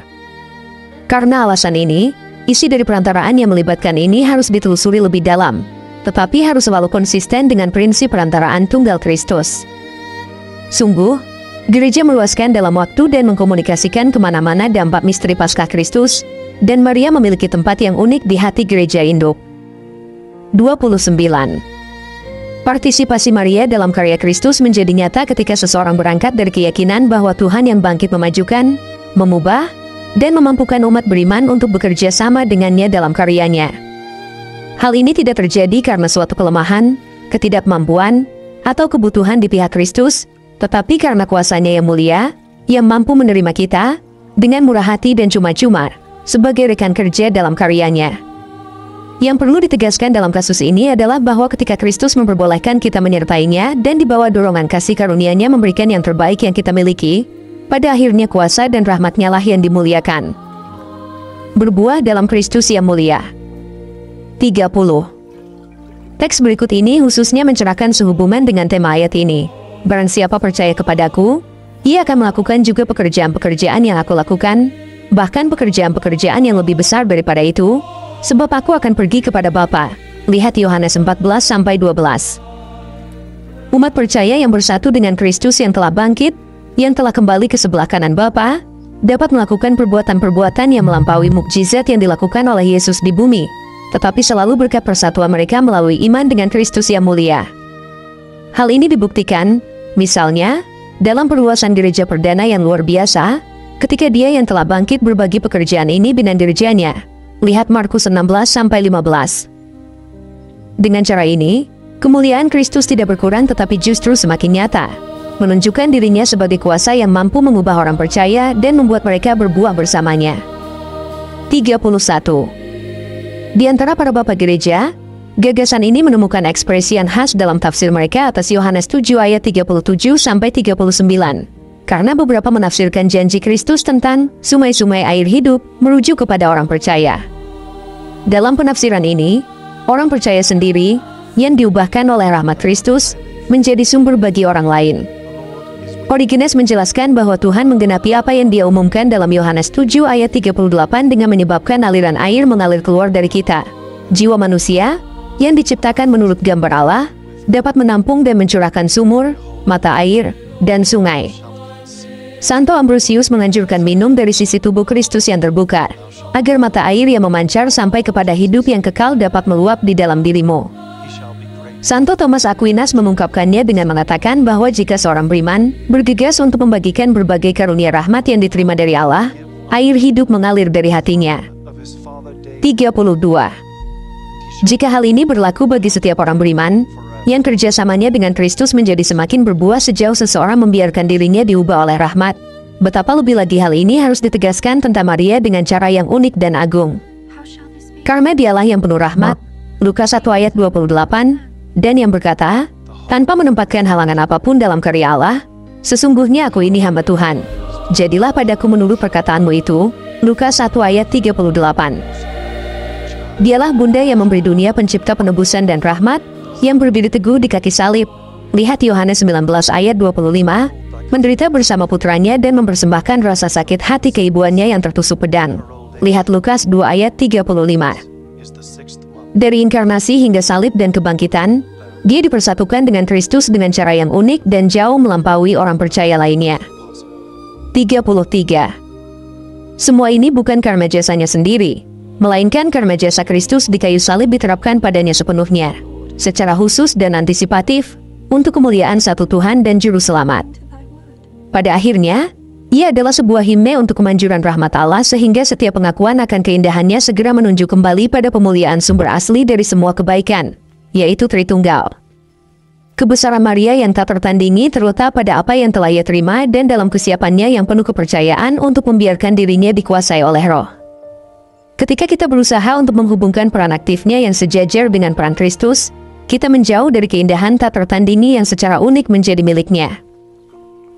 Karena alasan ini, isi dari perantaraan yang melibatkan ini harus ditelusuri lebih dalam, tetapi harus selalu konsisten dengan prinsip perantaraan tunggal Kristus. Sungguh, gereja meluaskan dalam waktu dan mengkomunikasikan kemana-mana dampak misteri Paskah Kristus, dan Maria memiliki tempat yang unik di hati gereja induk. 29. Partisipasi Maria dalam karya Kristus menjadi nyata ketika seseorang berangkat dari keyakinan bahwa Tuhan yang bangkit memajukan, memubah, dan memampukan umat beriman untuk bekerja sama dengannya dalam karyanya. Hal ini tidak terjadi karena suatu kelemahan, ketidakmampuan, atau kebutuhan di pihak Kristus, tetapi karena kuasanya yang mulia, yang mampu menerima kita, dengan murah hati dan cuma-cuma, sebagai rekan kerja dalam karyanya. Yang perlu ditegaskan dalam kasus ini adalah bahwa ketika Kristus memperbolehkan kita menyertainya dan di bawah dorongan kasih karunia-Nya memberikan yang terbaik yang kita miliki, pada akhirnya kuasa dan rahmat-Nya lah yang dimuliakan. Berbuah dalam Kristus yang mulia. 30. Teks berikut ini khususnya mencerahkan sehubungan dengan tema ayat ini. Barang siapa percaya kepadaku, ia akan melakukan juga pekerjaan-pekerjaan yang aku lakukan, bahkan pekerjaan-pekerjaan yang lebih besar daripada itu, sebab aku akan pergi kepada Bapa. Lihat Yohanes 14-12. Umat percaya yang bersatu dengan Kristus yang telah bangkit, yang telah kembali ke sebelah kanan Bapa, dapat melakukan perbuatan-perbuatan yang melampaui mukjizat yang dilakukan oleh Yesus di bumi, tetapi selalu berkat persatuan mereka melalui iman dengan Kristus yang mulia. Hal ini dibuktikan, misalnya, dalam perluasan gereja perdana yang luar biasa, ketika Dia yang telah bangkit berbagi pekerjaan ini dengan dirjanya. Lihat Markus 16-15. Dengan cara ini, kemuliaan Kristus tidak berkurang tetapi justru semakin nyata, menunjukkan dirinya sebagai kuasa yang mampu mengubah orang percaya dan membuat mereka berbuah bersamanya. 31. Di antara para bapak gereja, gagasan ini menemukan ekspresi yang khas dalam tafsir mereka atas Yohanes 7 ayat 37-39. Karena beberapa menafsirkan janji Kristus tentang sungai-sungai air hidup merujuk kepada orang percaya. Dalam penafsiran ini, orang percaya sendiri yang diubahkan oleh rahmat Kristus menjadi sumber bagi orang lain. Origenes menjelaskan bahwa Tuhan menggenapi apa yang Dia umumkan dalam Yohanes 7 ayat 38 dengan menyebabkan aliran air mengalir keluar dari kita. Jiwa manusia yang diciptakan menurut gambar Allah dapat menampung dan mencurahkan sumur, mata air, dan sungai. Santo Ambrosius menganjurkan minum dari sisi tubuh Kristus yang terbuka, agar mata air yang memancar sampai kepada hidup yang kekal dapat meluap di dalam dirimu. Santo Thomas Aquinas mengungkapkannya dengan mengatakan bahwa jika seorang beriman bergegas untuk membagikan berbagai karunia rahmat yang diterima dari Allah, air hidup mengalir dari hatinya. 32. Jika hal ini berlaku bagi setiap orang beriman, yang kerjasamanya dengan Kristus menjadi semakin berbuah sejauh seseorang membiarkan dirinya diubah oleh rahmat, betapa lebih lagi hal ini harus ditegaskan tentang Maria dengan cara yang unik dan agung. Karena Dialah yang penuh rahmat, Lukas 1 ayat 28, dan yang berkata, tanpa menempatkan halangan apapun dalam karya Allah, sesungguhnya aku ini hamba Tuhan. Jadilah padaku menurut perkataanmu itu, Lukas 1 ayat 38. Dialah Bunda yang memberi dunia pencipta penebusan dan rahmat, yang berdiri teguh di kaki salib. Lihat Yohanes 19 ayat 25, menderita bersama putranya dan mempersembahkan rasa sakit hati keibuannya yang tertusuk pedang. Lihat Lukas 2 ayat 35. Dari inkarnasi hingga salib dan kebangkitan, Dia dipersatukan dengan Kristus dengan cara yang unik dan jauh melampaui orang percaya lainnya. 33. Semua ini bukan karena jasanya sendiri, melainkan karena jasa Kristus di kayu salib diterapkan padanya sepenuhnya, secara khusus dan antisipatif, untuk kemuliaan satu Tuhan dan Juru Selamat. Pada akhirnya, ia adalah sebuah himne untuk kemanjuran rahmat Allah sehingga setiap pengakuan akan keindahannya segera menunjuk kembali pada pemuliaan sumber asli dari semua kebaikan, yaitu Tritunggal. Kebesaran Maria yang tak tertandingi terletak pada apa yang telah ia terima dan dalam kesiapannya yang penuh kepercayaan untuk membiarkan dirinya dikuasai oleh Roh. Ketika kita berusaha untuk menghubungkan peran aktifnya yang sejajar dengan peran Kristus, kita menjauh dari keindahan tak tertandingi yang secara unik menjadi miliknya.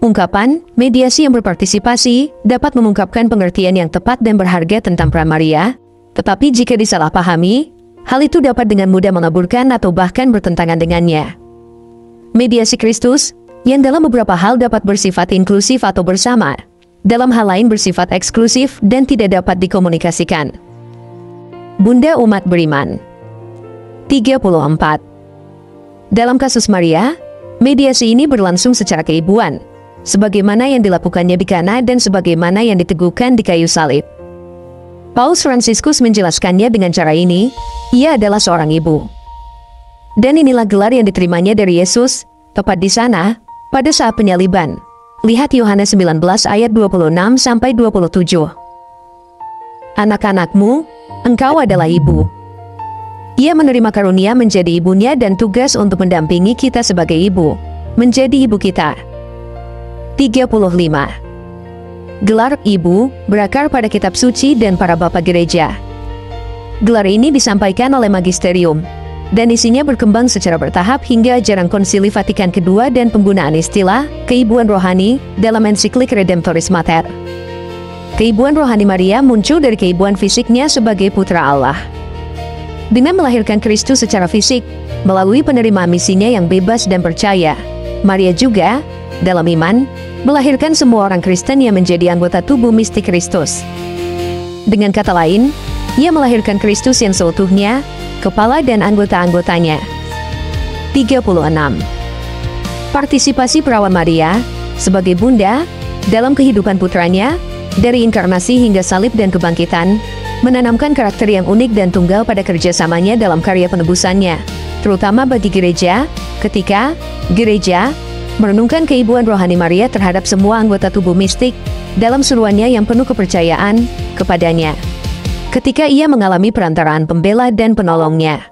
Ungkapan, mediasi yang berpartisipasi, dapat mengungkapkan pengertian yang tepat dan berharga tentang peran Maria, tetapi jika disalahpahami, hal itu dapat dengan mudah mengaburkan atau bahkan bertentangan dengannya. Mediasi Kristus, yang dalam beberapa hal dapat bersifat inklusif atau bersama, dalam hal lain bersifat eksklusif dan tidak dapat dikomunikasikan. Bunda umat beriman. 34. Dalam kasus Maria, mediasi ini berlangsung secara keibuan, sebagaimana yang dilakukannya di Kana dan sebagaimana yang diteguhkan di kayu salib. Paus Fransiskus menjelaskannya dengan cara ini, ia adalah seorang ibu. Dan inilah gelar yang diterimanya dari Yesus, tepat di sana, pada saat penyaliban. Lihat Yohanes 19 ayat 26-27. Anak-anakmu, engkau adalah ibu. Ia menerima karunia menjadi ibunya dan tugas untuk mendampingi kita sebagai ibu, menjadi ibu kita. 35. Gelar ibu berakar pada kitab suci dan para bapak gereja. Gelar ini disampaikan oleh magisterium, dan isinya berkembang secara bertahap hingga ajaran Konsili Vatikan II dan penggunaan istilah keibuan rohani dalam ensiklik Redemptoris Mater. Keibuan rohani Maria muncul dari keibuan fisiknya sebagai putra Allah. Dengan melahirkan Kristus secara fisik, melalui penerimaan misinya yang bebas dan percaya, Maria juga, dalam iman, melahirkan semua orang Kristen yang menjadi anggota tubuh mistik Kristus. Dengan kata lain, ia melahirkan Kristus yang seutuhnya, kepala dan anggota-anggotanya. 36. Partisipasi perawan Maria, sebagai bunda, dalam kehidupan putranya, dari inkarnasi hingga salib dan kebangkitan, menanamkan karakter yang unik dan tunggal pada kerjasamanya dalam karya penebusannya, terutama bagi gereja, ketika gereja merenungkan keibuan rohani Maria terhadap semua anggota tubuh mistik dalam seruannya yang penuh kepercayaan kepadanya. ketika ia mengalami perantaraan pembela dan penolongnya.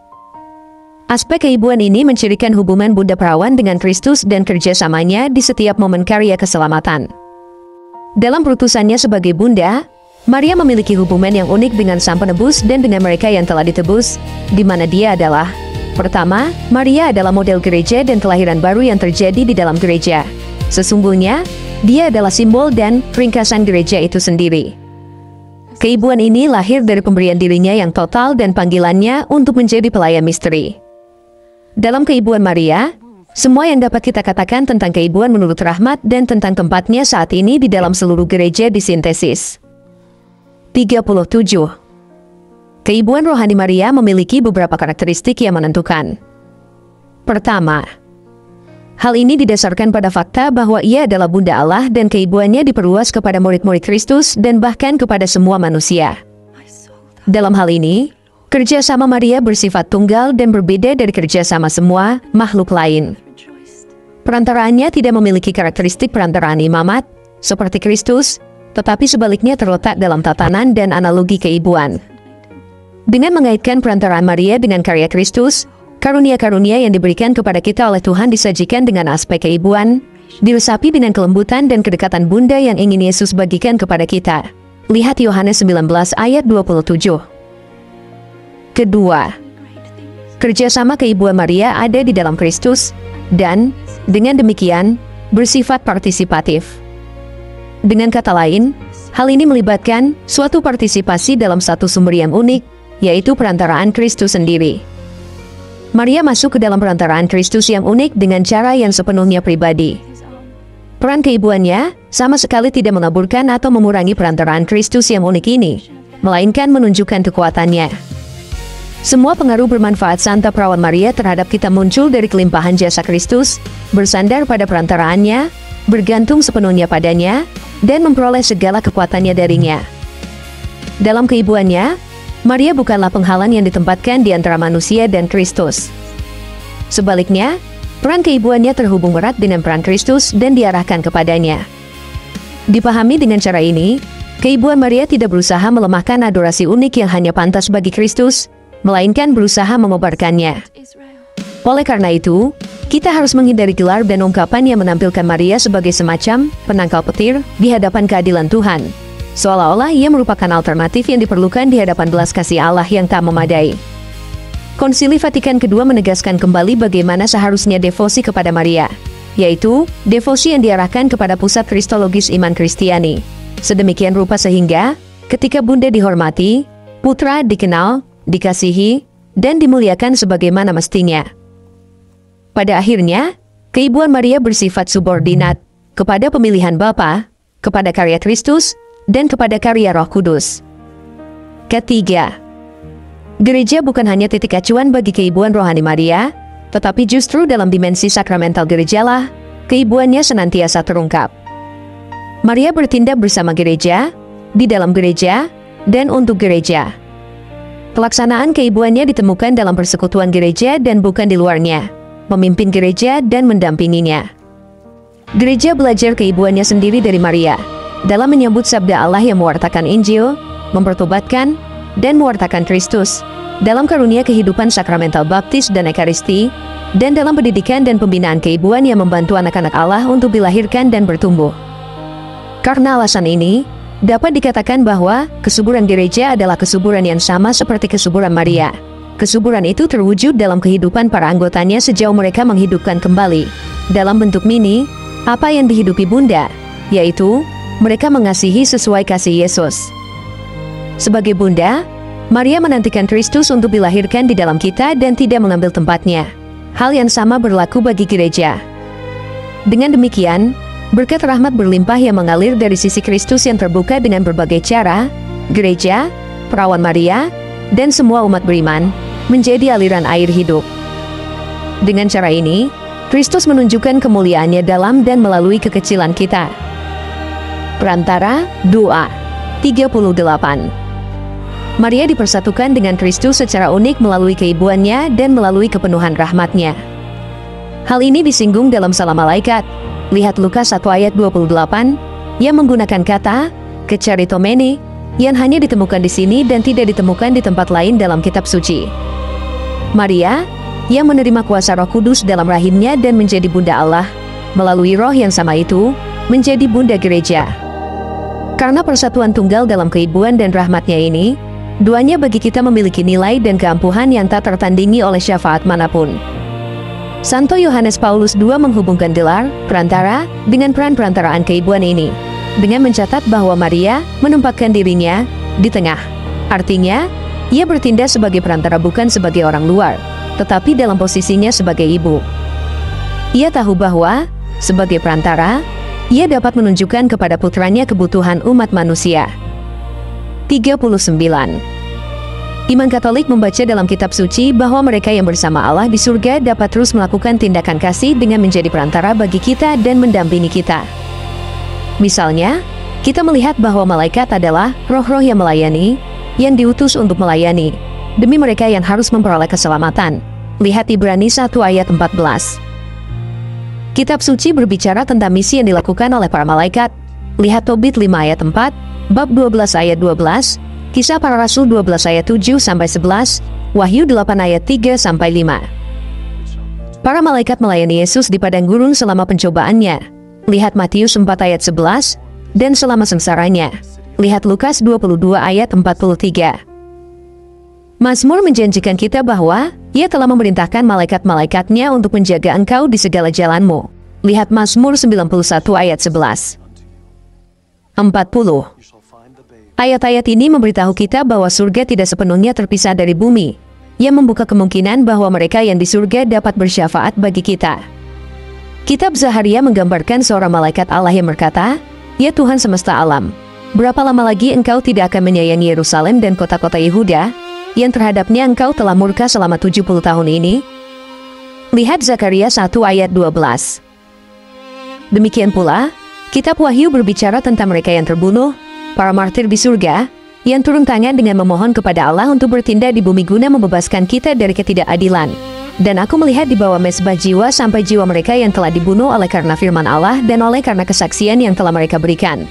Aspek keibuan ini mencirikan hubungan Bunda Perawan dengan Kristus dan kerjasamanya di setiap momen karya keselamatan. Dalam perutusannya sebagai Bunda, Maria memiliki hubungan yang unik dengan Sang Penebus dan dengan mereka yang telah ditebus, di mana dia adalah: pertama, Maria adalah model gereja dan kelahiran baru yang terjadi di dalam gereja. Sesungguhnya, dia adalah simbol dan ringkasan gereja itu sendiri. Keibuan ini lahir dari pemberian dirinya yang total dan panggilannya untuk menjadi pelayan misteri. Dalam keibuan Maria, semua yang dapat kita katakan tentang keibuan menurut Rahmat dan tentang tempatnya saat ini di dalam seluruh gereja disintesis. 37. Keibuan rohani Maria memiliki beberapa karakteristik yang menentukan. Pertama, hal ini didasarkan pada fakta bahwa ia adalah Bunda Allah dan keibuannya diperluas kepada murid-murid Kristus dan bahkan kepada semua manusia. Dalam hal ini, kerjasama Maria bersifat tunggal dan berbeda dari kerjasama semua makhluk lain. Perantaraannya tidak memiliki karakteristik perantaraan imamat, seperti Kristus, tetapi sebaliknya terletak dalam tatanan dan analogi keibuan. Dengan mengaitkan perantaraan Maria dengan karya Kristus, karunia-karunia yang diberikan kepada kita oleh Tuhan disajikan dengan aspek keibuan, diresapi dengan kelembutan dan kedekatan Bunda yang ingin Yesus bagikan kepada kita. Lihat Yohanes 19 ayat 27. Kedua, kerjasama keibuan Maria ada di dalam Kristus, dan, dengan demikian, bersifat partisipatif. Dengan kata lain, hal ini melibatkan suatu partisipasi dalam satu sumber yang unik, yaitu perantaraan Kristus sendiri. Maria masuk ke dalam perantaraan Kristus yang unik dengan cara yang sepenuhnya pribadi. Peran keibuannya sama sekali tidak menaburkan atau mengurangi perantaraan Kristus yang unik ini, melainkan menunjukkan kekuatannya. Semua pengaruh bermanfaat Santa Perawan Maria terhadap kita muncul dari kelimpahan jasa Kristus, bersandar pada perantaraannya, bergantung sepenuhnya padanya, dan memperoleh segala kekuatannya darinya. Dalam keibuannya, Maria bukanlah penghalang yang ditempatkan di antara manusia dan Kristus. Sebaliknya, peran keibuannya terhubung erat dengan peran Kristus dan diarahkan kepadanya. Dipahami dengan cara ini, keibuan Maria tidak berusaha melemahkan adorasi unik yang hanya pantas bagi Kristus, melainkan berusaha memobarkannya. Oleh karena itu, kita harus menghindari gelar dan ungkapan yang menampilkan Maria sebagai semacam penangkal petir di hadapan keadilan Tuhan, seolah-olah ia merupakan alternatif yang diperlukan di hadapan belas kasih Allah yang tak memadai. Konsili Vatikan II menegaskan kembali bagaimana seharusnya devosi kepada Maria, yaitu devosi yang diarahkan kepada pusat kristologis iman Kristiani. Sedemikian rupa sehingga, ketika Bunda dihormati, Putra dikenal, dikasihi, dan dimuliakan sebagaimana mestinya. Pada akhirnya, keibuan Maria bersifat subordinat kepada pemilihan Bapa, kepada karya Kristus, dan kepada karya Roh Kudus. Ketiga, gereja bukan hanya titik acuan bagi keibuan rohani Maria, tetapi justru dalam dimensi sakramental gerejalah, keibuannya senantiasa terungkap. Maria bertindak bersama gereja, di dalam gereja, dan untuk gereja. Pelaksanaan keibuannya ditemukan dalam persekutuan gereja dan bukan di luarnya, memimpin gereja dan mendampinginya. Gereja belajar keibuannya sendiri dari Maria, dalam menyambut sabda Allah yang mewartakan Injil, mempertobatkan, dan mewartakan Kristus, dalam karunia kehidupan sakramental baptis dan ekaristi, dan dalam pendidikan dan pembinaan keibuan yang membantu anak-anak Allah untuk dilahirkan dan bertumbuh. Karena alasan ini, dapat dikatakan bahwa kesuburan gereja adalah kesuburan yang sama seperti kesuburan Maria. Kesuburan itu terwujud dalam kehidupan para anggotanya sejauh mereka menghidupkan kembali, dalam bentuk mini, apa yang dihidupi Bunda, yaitu, mereka mengasihi sesuai kasih Yesus. Sebagai Bunda, Maria menantikan Kristus untuk dilahirkan di dalam kita dan tidak mengambil tempatnya. Hal yang sama berlaku bagi gereja. Dengan demikian, berkat rahmat berlimpah yang mengalir dari sisi Kristus yang terbuka dengan berbagai cara, gereja, Perawan Maria, dan semua umat beriman, menjadi aliran air hidup. Dengan cara ini, Kristus menunjukkan kemuliaannya dalam dan melalui kekecilan kita. Perantara, doa. 38. Maria dipersatukan dengan Kristus secara unik melalui keibuannya dan melalui kepenuhan rahmatnya. Hal ini disinggung dalam Salam Malaikat. Lihat Lukas 1 ayat 28, yang menggunakan kata, kecharitomene, yang hanya ditemukan di sini dan tidak ditemukan di tempat lain dalam kitab suci. Maria, yang menerima kuasa Roh Kudus dalam rahimnya dan menjadi bunda Allah, melalui roh yang sama itu, menjadi bunda gereja. Karena persatuan tunggal dalam keibuan dan rahmatnya ini, duanya bagi kita memiliki nilai dan keampuhan yang tak tertandingi oleh syafaat manapun. Santo Yohanes Paulus II menghubungkan gelar perantara dengan peran perantaraan keibuan ini, dengan mencatat bahwa Maria menempatkan dirinya di tengah. Artinya, ia bertindak sebagai perantara bukan sebagai orang luar, tetapi dalam posisinya sebagai ibu. Ia tahu bahwa, sebagai perantara, ia dapat menunjukkan kepada putranya kebutuhan umat manusia. 39. Iman Katolik membaca dalam kitab suci bahwa mereka yang bersama Allah di surga dapat terus melakukan tindakan kasih dengan menjadi perantara bagi kita dan mendampingi kita. Misalnya, kita melihat bahwa malaikat adalah roh-roh yang melayani, yang diutus untuk melayani, demi mereka yang harus memperoleh keselamatan. Lihat Ibrani 1 ayat 14. Kitab suci berbicara tentang misi yang dilakukan oleh para malaikat. Lihat Tobit 5 ayat 4, bab 12 ayat 12, Kisah Para Rasul 12 ayat 7-11, Wahyu 8 ayat 3-5. Para malaikat melayani Yesus di padang gurun selama pencobaannya. Lihat Matius 4 ayat 11, dan selama sengsaranya. Lihat Lukas 22 ayat 43. Mazmur menjanjikan kita bahwa Ia telah memerintahkan malaikat-malaikatnya untuk menjaga engkau di segala jalanmu. Lihat Mazmur 91 ayat 11. 40. Ayat-ayat ini memberitahu kita bahwa surga tidak sepenuhnya terpisah dari bumi, yang membuka kemungkinan bahwa mereka yang di surga dapat bersyafaat bagi kita. Kitab Zaharia menggambarkan seorang malaikat Allah yang berkata, "Ya Tuhan semesta alam, berapa lama lagi engkau tidak akan menyayangi Yerusalem dan kota-kota Yehuda, yang terhadapnya engkau telah murka selama 70 tahun ini?" Lihat Zakaria 1 ayat 12. Demikian pula, kitab Wahyu berbicara tentang mereka yang terbunuh, para martir di surga, yang turun tangan dengan memohon kepada Allah untuk bertindak di bumi guna membebaskan kita dari ketidakadilan. Dan aku melihat di bawah mezbah jiwa sampai jiwa mereka yang telah dibunuh oleh karena firman Allah dan oleh karena kesaksian yang telah mereka berikan.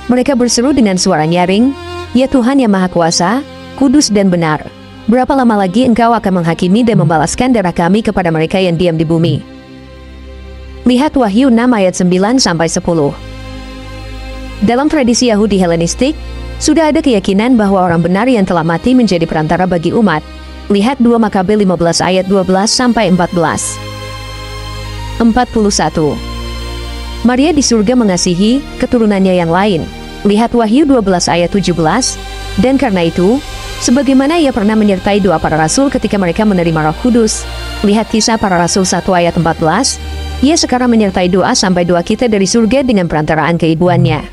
Mereka berseru dengan suara nyaring, "Ya Tuhan yang Maha Kuasa, kudus dan benar, berapa lama lagi engkau akan menghakimi dan membalaskan darah kami kepada mereka yang diam di bumi?" Lihat Wahyu 6 ayat 9-10. Dalam tradisi Yahudi Helenistik, sudah ada keyakinan bahwa orang benar yang telah mati menjadi perantara bagi umat. Lihat 2 Makabe 15 ayat 12-14. 41. Maria di surga mengasihi keturunannya yang lain. Lihat Wahyu 12 ayat 17. Dan karena itu, sebagaimana ia pernah menyertai doa para rasul ketika mereka menerima Roh Kudus. Lihat Kisah Para Rasul 1 ayat 14. Ia sekarang menyertai doa sampai doa kita dari surga dengan perantaraan keibuannya.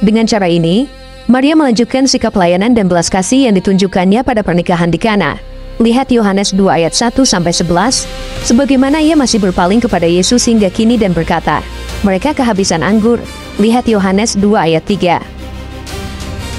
Dengan cara ini, Maria melanjutkan sikap pelayanan dan belas kasih yang ditunjukkannya pada pernikahan di Kana. Lihat Yohanes 2 ayat 1-11, sebagaimana ia masih berpaling kepada Yesus hingga kini dan berkata, "Mereka kehabisan anggur." Lihat Yohanes 2 ayat 3.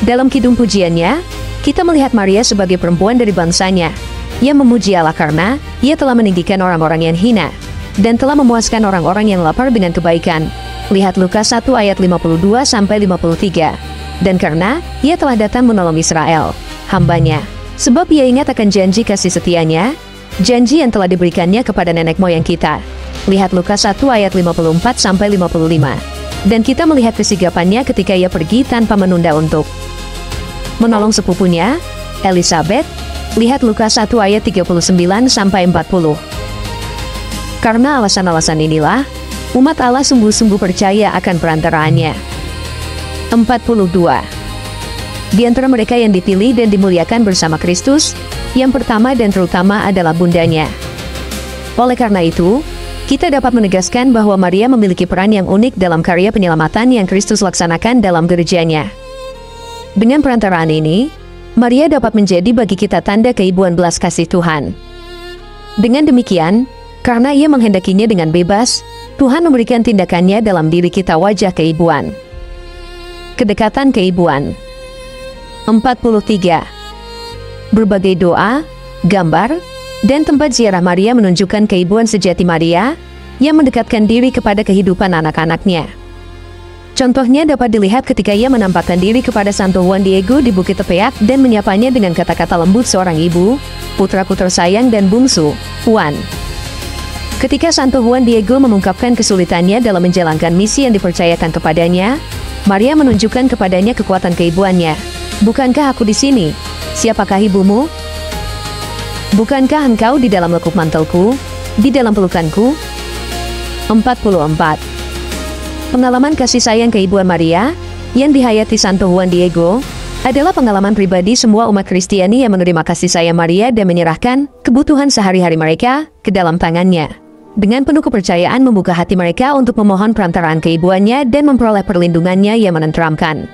Dalam kidung pujiannya, kita melihat Maria sebagai perempuan dari bangsanya, yang memuji Allah karena ia telah meninggikan orang-orang yang hina, dan telah memuaskan orang-orang yang lapar dengan kebaikan. Lihat Lukas 1 ayat 52-53. Dan karena ia telah datang menolong Israel, hambanya, sebab ia ingat akan janji kasih setianya, janji yang telah diberikannya kepada nenek moyang kita. Lihat Lukas 1 ayat 54-55. Dan kita melihat kesigapannya ketika ia pergi tanpa menunda untuk menolong sepupunya, Elizabeth. Lihat Lukas 1 ayat 39-40. Karena alasan-alasan inilah, umat Allah sungguh-sungguh percaya akan perantaraannya. 42. Di antara mereka yang dipilih dan dimuliakan bersama Kristus, yang pertama dan terutama adalah bundanya. Oleh karena itu, kita dapat menegaskan bahwa Maria memiliki peran yang unik dalam karya penyelamatan yang Kristus laksanakan dalam gerejanya. Dengan perantaraan ini, Maria dapat menjadi bagi kita tanda keibuan belas kasih Tuhan. Dengan demikian, karena ia menghendakinya dengan bebas, Tuhan memberikan tindakannya dalam diri kita wajah keibuan. Kedekatan keibuan. 43. Berbagai doa, gambar, dan tempat ziarah Maria menunjukkan keibuan sejati Maria yang mendekatkan diri kepada kehidupan anak-anaknya. Contohnya dapat dilihat ketika ia menampakkan diri kepada Santo Juan Diego di Bukit Tepeyak dan menyapanya dengan kata-kata lembut seorang ibu, putraku tersayang dan bungsu, Juan. Ketika Santo Juan Diego mengungkapkan kesulitannya dalam menjalankan misi yang dipercayakan kepadanya, Maria menunjukkan kepadanya kekuatan keibuannya. Bukankah aku di sini? Siapakah ibumu? Bukankah engkau di dalam lekuk mantelku, di dalam pelukanku? 44. Pengalaman kasih sayang keibuan Maria, yang dihayati Santo Juan Diego, adalah pengalaman pribadi semua umat Kristiani yang menerima kasih sayang Maria dan menyerahkan kebutuhan sehari-hari mereka ke dalam tangannya. Dengan penuh kepercayaan membuka hati mereka untuk memohon perantaraan keibuannya dan memperoleh perlindungannya yang menenteramkan.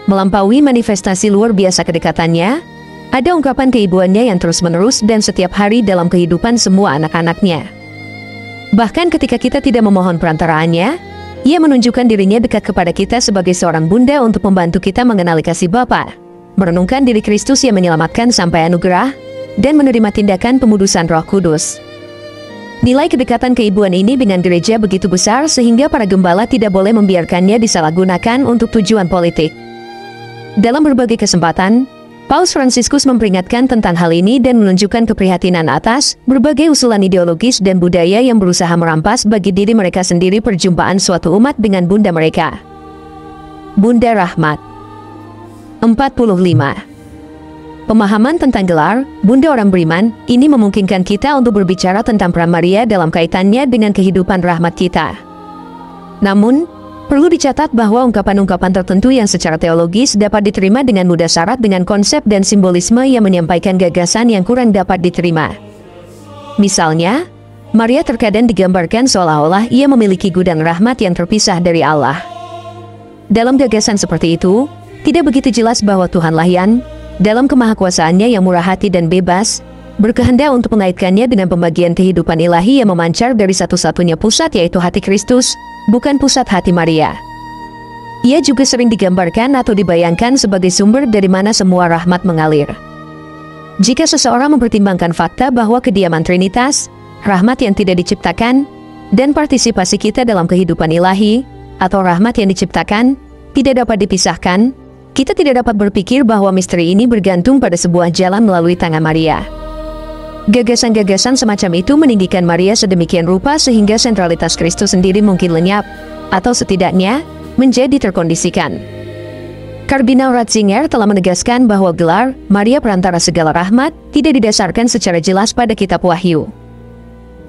Melampaui manifestasi luar biasa kedekatannya, ada ungkapan keibuannya yang terus-menerus dan setiap hari dalam kehidupan semua anak-anaknya. Bahkan ketika kita tidak memohon perantaraannya, ia menunjukkan dirinya dekat kepada kita sebagai seorang bunda untuk membantu kita mengenali kasih Bapa, merenungkan diri Kristus yang menyelamatkan sampai anugerah, dan menerima tindakan pemudusan Roh Kudus. Nilai kedekatan keibuan ini dengan gereja begitu besar sehingga para gembala tidak boleh membiarkannya disalahgunakan untuk tujuan politik. Dalam berbagai kesempatan, Paus Fransiskus memperingatkan tentang hal ini dan menunjukkan keprihatinan atas berbagai usulan ideologis dan budaya yang berusaha merampas bagi diri mereka sendiri perjumpaan suatu umat dengan bunda mereka. Bunda Rahmat. 45. Pemahaman tentang gelar Bunda Orang Beriman ini memungkinkan kita untuk berbicara tentang peran Maria dalam kaitannya dengan kehidupan rahmat kita. Namun, perlu dicatat bahwa ungkapan-ungkapan tertentu yang secara teologis dapat diterima dengan mudah syarat dengan konsep dan simbolisme yang menyampaikan gagasan yang kurang dapat diterima. Misalnya, Maria terkadang digambarkan seolah-olah ia memiliki gudang rahmat yang terpisah dari Allah. Dalam gagasan seperti itu, tidak begitu jelas bahwa Tuhanlah yang, dalam kemahakuasaannya yang murah hati dan bebas, berkehendak untuk mengaitkannya dengan pembagian kehidupan ilahi yang memancar dari satu-satunya pusat yaitu hati Kristus, bukan pusat hati Maria. Ia juga sering digambarkan atau dibayangkan sebagai sumber dari mana semua rahmat mengalir. Jika seseorang mempertimbangkan fakta bahwa kediaman Trinitas, rahmat yang tidak diciptakan, dan partisipasi kita dalam kehidupan ilahi, atau rahmat yang diciptakan, tidak dapat dipisahkan, kita tidak dapat berpikir bahwa misteri ini bergantung pada sebuah jalan melalui tangan Maria. Gagasan-gagasan semacam itu meninggikan Maria sedemikian rupa sehingga sentralitas Kristus sendiri mungkin lenyap, atau setidaknya menjadi terkondisikan. Kardinal Ratzinger telah menegaskan bahwa gelar Maria Perantara Segala Rahmat tidak didasarkan secara jelas pada kitab Wahyu.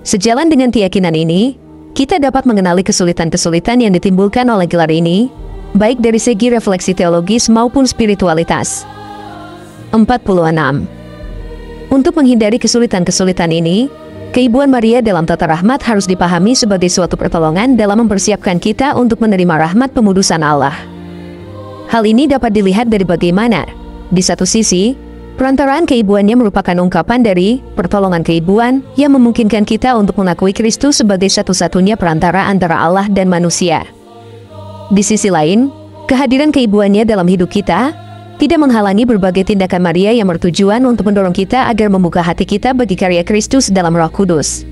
Sejalan dengan keyakinan ini, kita dapat mengenali kesulitan-kesulitan yang ditimbulkan oleh gelar ini, baik dari segi refleksi teologis maupun spiritualitas. 46. Untuk menghindari kesulitan-kesulitan ini, keibuan Maria dalam tata rahmat harus dipahami sebagai suatu pertolongan dalam mempersiapkan kita untuk menerima rahmat pemudusan Allah. Hal ini dapat dilihat dari bagaimana, di satu sisi, perantaraan keibuannya merupakan ungkapan dari pertolongan keibuan yang memungkinkan kita untuk mengakui Kristus sebagai satu-satunya perantara antara Allah dan manusia. Di sisi lain, kehadiran keibuannya dalam hidup kita tidak menghalangi berbagai tindakan Maria yang bertujuan untuk mendorong kita agar membuka hati kita bagi karya Kristus dalam Roh Kudus.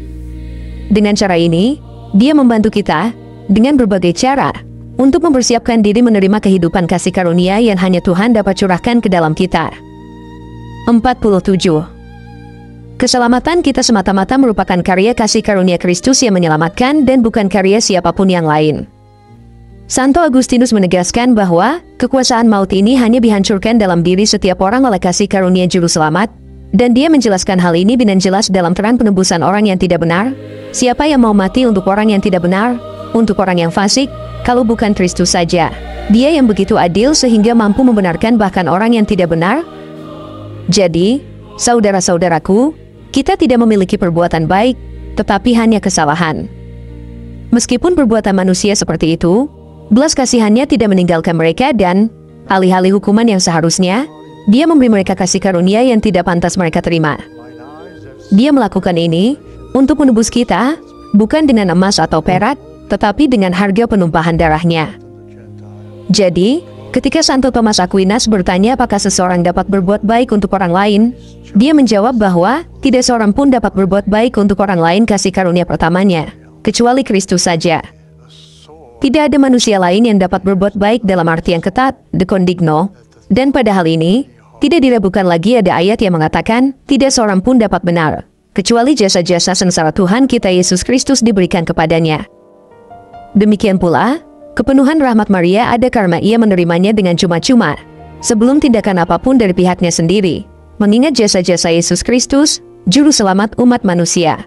Dengan cara ini, Dia membantu kita dengan berbagai cara untuk mempersiapkan diri menerima kehidupan kasih karunia yang hanya Tuhan dapat curahkan ke dalam kita. 47. Keselamatan kita semata-mata merupakan karya kasih karunia Kristus yang menyelamatkan dan bukan karya siapapun yang lain. Santo Agustinus menegaskan bahwa kekuasaan maut ini hanya dihancurkan dalam diri setiap orang oleh kasih karunia Juru Selamat, dan dia menjelaskan hal ini dengan jelas dalam terang penebusan orang yang tidak benar. Siapa yang mau mati untuk orang yang tidak benar, untuk orang yang fasik, kalau bukan Kristus saja? Dia yang begitu adil sehingga mampu membenarkan bahkan orang yang tidak benar. Jadi, saudara-saudaraku, kita tidak memiliki perbuatan baik, tetapi hanya kesalahan. Meskipun perbuatan manusia seperti itu, belas kasihannya tidak meninggalkan mereka dan, alih-alih hukuman yang seharusnya, Dia memberi mereka kasih karunia yang tidak pantas mereka terima. Dia melakukan ini untuk menebus kita, bukan dengan emas atau perak, tetapi dengan harga penumpahan darahnya. Jadi, ketika Santo Thomas Aquinas bertanya apakah seseorang dapat berbuat baik untuk orang lain, dia menjawab bahwa tidak seorang pun dapat berbuat baik untuk orang lain kasih karunia pertamanya, kecuali Kristus saja. Tidak ada manusia lain yang dapat berbuat baik dalam arti yang ketat, de condigno, dan pada hal ini, tidak diragukan lagi ada ayat yang mengatakan, tidak seorang pun dapat benar, kecuali jasa-jasa sengsara Tuhan kita Yesus Kristus diberikan kepadanya. Demikian pula, kepenuhan rahmat Maria ada karena ia menerimanya dengan cuma-cuma, sebelum tindakan apapun dari pihaknya sendiri, mengingat jasa-jasa Yesus Kristus, Juru Selamat umat manusia.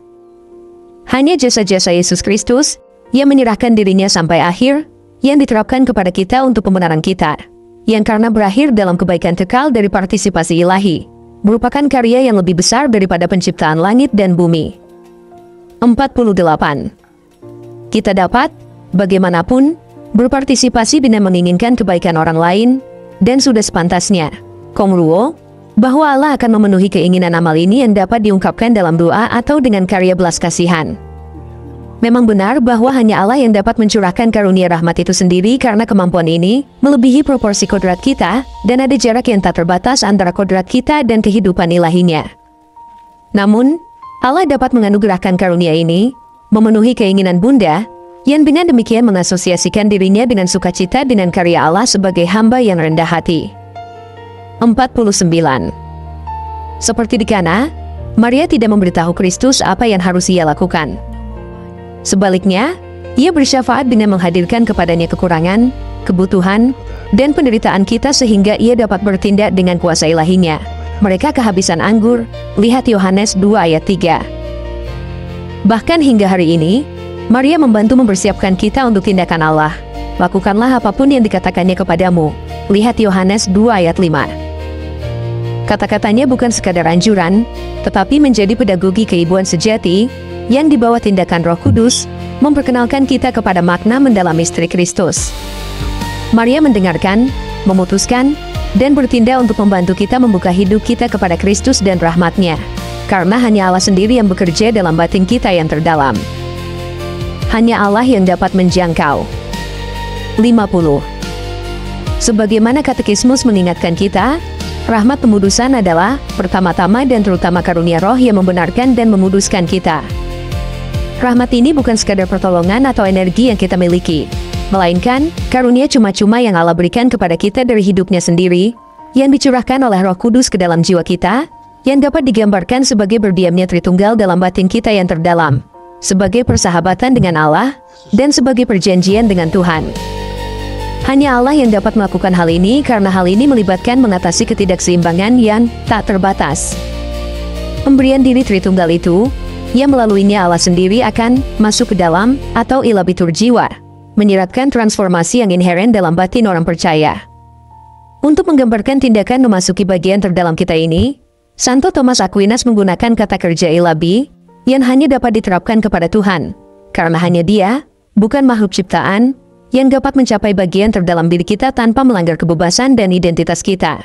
Hanya jasa-jasa Yesus Kristus, yang menyerahkan dirinya sampai akhir, yang diterapkan kepada kita untuk pembenaran kita, yang karena berakhir dalam kebaikan kekal dari partisipasi ilahi, merupakan karya yang lebih besar daripada penciptaan langit dan bumi. 48. Kita dapat, bagaimanapun, berpartisipasi dengan menginginkan kebaikan orang lain, dan sudah sepantasnya, kongruo, bahwa Allah akan memenuhi keinginan amal ini yang dapat diungkapkan dalam doa atau dengan karya belas kasihan. Memang benar bahwa hanya Allah yang dapat mencurahkan karunia rahmat itu sendiri karena kemampuan ini melebihi proporsi kodrat kita dan ada jarak yang tak terbatas antara kodrat kita dan kehidupan ilahinya. Namun, Allah dapat menganugerahkan karunia ini, memenuhi keinginan Bunda, yang dengan demikian mengasosiasikan dirinya dengan sukacita dengan karya Allah sebagai hamba yang rendah hati. 49. Seperti di Kana, Maria tidak memberitahu Kristus apa yang harus ia lakukan. Sebaliknya, ia bersyafaat dengan menghadirkan kepadanya kekurangan, kebutuhan, dan penderitaan kita sehingga ia dapat bertindak dengan kuasa ilahinya. Mereka kehabisan anggur, lihat Yohanes 2 ayat 3. Bahkan hingga hari ini, Maria membantu mempersiapkan kita untuk tindakan Allah. Lakukanlah apapun yang dikatakannya kepadamu, lihat Yohanes 2 ayat 5. Kata-katanya bukan sekadar anjuran, tetapi menjadi pedagogi keibuan sejati, yang di bawah tindakan Roh Kudus, memperkenalkan kita kepada makna mendalam misteri Kristus. Maria mendengarkan, memutuskan, dan bertindak untuk membantu kita membuka hidup kita kepada Kristus dan rahmat-Nya, karena hanya Allah sendiri yang bekerja dalam batin kita yang terdalam. Hanya Allah yang dapat menjangkau. 50. Sebagaimana katekismus mengingatkan kita, rahmat pemudusan adalah pertama-tama dan terutama karunia roh yang membenarkan dan memuduskan kita. Rahmat ini bukan sekadar pertolongan atau energi yang kita miliki, melainkan karunia cuma-cuma yang Allah berikan kepada kita dari hidupnya sendiri, yang dicurahkan oleh Roh Kudus ke dalam jiwa kita, yang dapat digambarkan sebagai berdiamnya Tritunggal dalam batin kita yang terdalam, sebagai persahabatan dengan Allah, dan sebagai perjanjian dengan Tuhan. Hanya Allah yang dapat melakukan hal ini karena hal ini melibatkan mengatasi ketidakseimbangan yang tak terbatas. Pemberian diri Tritunggal itu, yang melaluinya Allah sendiri akan masuk ke dalam atau ilabitur jiwa, menyiratkan transformasi yang inheren dalam batin orang percaya. Untuk menggambarkan tindakan memasuki bagian terdalam kita ini, Santo Thomas Aquinas menggunakan kata kerja ilabi, yang hanya dapat diterapkan kepada Tuhan, karena hanya Dia, bukan makhluk ciptaan, yang dapat mencapai bagian terdalam diri kita tanpa melanggar kebebasan dan identitas kita.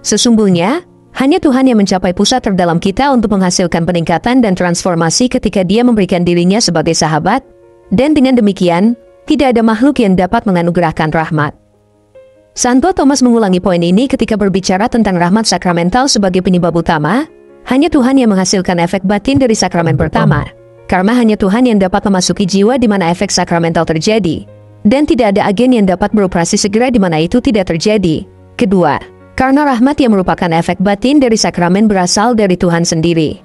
Sesungguhnya, hanya Tuhan yang mencapai pusat terdalam kita untuk menghasilkan peningkatan dan transformasi ketika Dia memberikan dirinya sebagai sahabat, dan dengan demikian, tidak ada makhluk yang dapat menganugerahkan rahmat. Santo Thomas mengulangi poin ini ketika berbicara tentang rahmat sakramental sebagai penyebab utama, hanya Tuhan yang menghasilkan efek batin dari sakramen pertama, karena hanya Tuhan yang dapat memasuki jiwa di mana efek sakramental terjadi, dan tidak ada agen yang dapat beroperasi segera di mana itu tidak terjadi. Kedua, karena rahmat yang merupakan efek batin dari sakramen berasal dari Tuhan sendiri.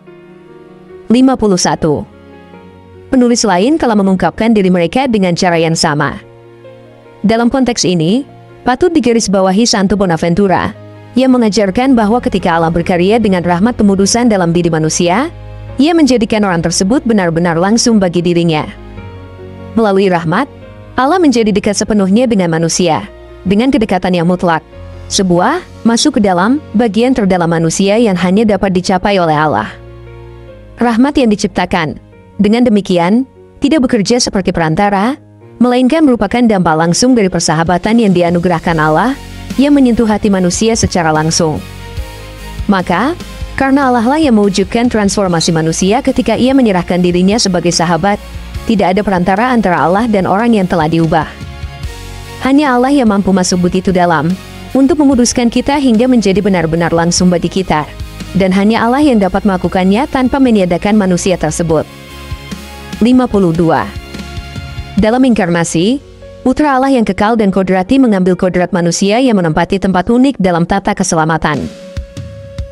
51. Penulis lain telah mengungkapkan diri mereka dengan cara yang sama. Dalam konteks ini, patut digarisbawahi Santo Bonaventura, yang mengajarkan bahwa ketika Allah berkarya dengan rahmat pemudusan dalam diri manusia, Ia menjadikan orang tersebut benar-benar langsung bagi dirinya. Melalui rahmat, Allah menjadi dekat sepenuhnya dengan manusia, dengan kedekatan yang mutlak. Sebuah masuk ke dalam bagian terdalam manusia yang hanya dapat dicapai oleh Allah. Rahmat yang diciptakan, dengan demikian, tidak bekerja seperti perantara, melainkan merupakan dampak langsung dari persahabatan yang dianugerahkan Allah, yang menyentuh hati manusia secara langsung. Maka, karena Allah lah yang mewujudkan transformasi manusia ketika Ia menyerahkan dirinya sebagai sahabat, tidak ada perantara antara Allah dan orang yang telah diubah. Hanya Allah yang mampu masuk begitu dalam, untuk memuduskan kita hingga menjadi benar-benar langsung bagi kita, dan hanya Allah yang dapat melakukannya tanpa meniadakan manusia tersebut. 52. Dalam inkarnasi, Putra Allah yang kekal dan kodrati mengambil kodrat manusia yang menempati tempat unik dalam tata keselamatan.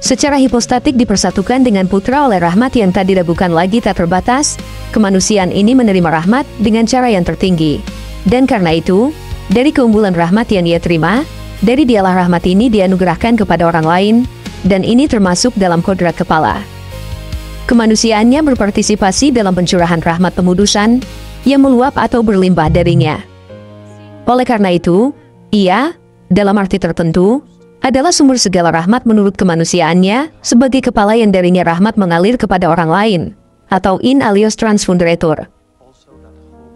Secara hipostatik dipersatukan dengan Putra oleh rahmat yang tak diragukan lagi tak terbatas, kemanusiaan ini menerima rahmat dengan cara yang tertinggi. Dan karena itu, dari keunggulan rahmat yang ia terima, dari dialah rahmat ini dianugerahkan kepada orang lain, dan ini termasuk dalam kodrat kepala. Kemanusiaannya berpartisipasi dalam pencurahan rahmat pemudusan, yang meluap atau berlimpah darinya. Oleh karena itu, ia, dalam arti tertentu, adalah sumber segala rahmat menurut kemanusiaannya, sebagai kepala yang darinya rahmat mengalir kepada orang lain, atau in alios transfunderetur.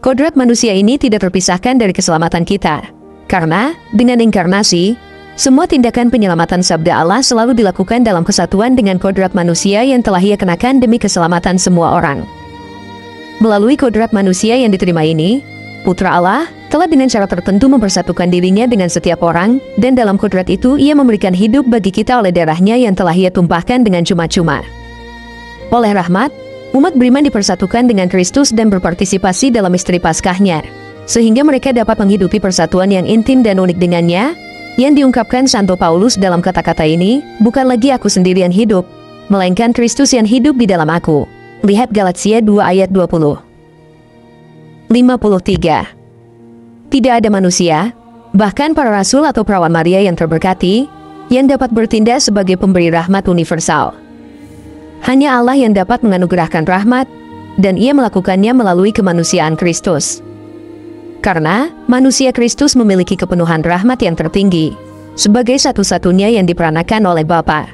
Kodrat manusia ini tidak terpisahkan dari keselamatan kita, karena, dengan inkarnasi, semua tindakan penyelamatan sabda Allah selalu dilakukan dalam kesatuan dengan kodrat manusia yang telah ia kenakan demi keselamatan semua orang. Melalui kodrat manusia yang diterima ini, Putra Allah telah dengan cara tertentu mempersatukan dirinya dengan setiap orang, dan dalam kodrat itu ia memberikan hidup bagi kita oleh darahnya yang telah ia tumpahkan dengan cuma-cuma. Oleh rahmat, umat beriman dipersatukan dengan Kristus dan berpartisipasi dalam istri Paskahnya, sehingga mereka dapat menghidupi persatuan yang intim dan unik dengannya, yang diungkapkan Santo Paulus dalam kata-kata ini, bukan lagi aku sendiri yang hidup, melainkan Kristus yang hidup di dalam aku. Lihat Galatia 2 ayat 20. 53. Tidak ada manusia, bahkan para rasul atau perawan Maria yang terberkati, yang dapat bertindak sebagai pemberi rahmat universal. Hanya Allah yang dapat menganugerahkan rahmat, dan ia melakukannya melalui kemanusiaan Kristus. Karena manusia Kristus memiliki kepenuhan rahmat yang tertinggi, sebagai satu-satunya yang diperanakan oleh Bapa.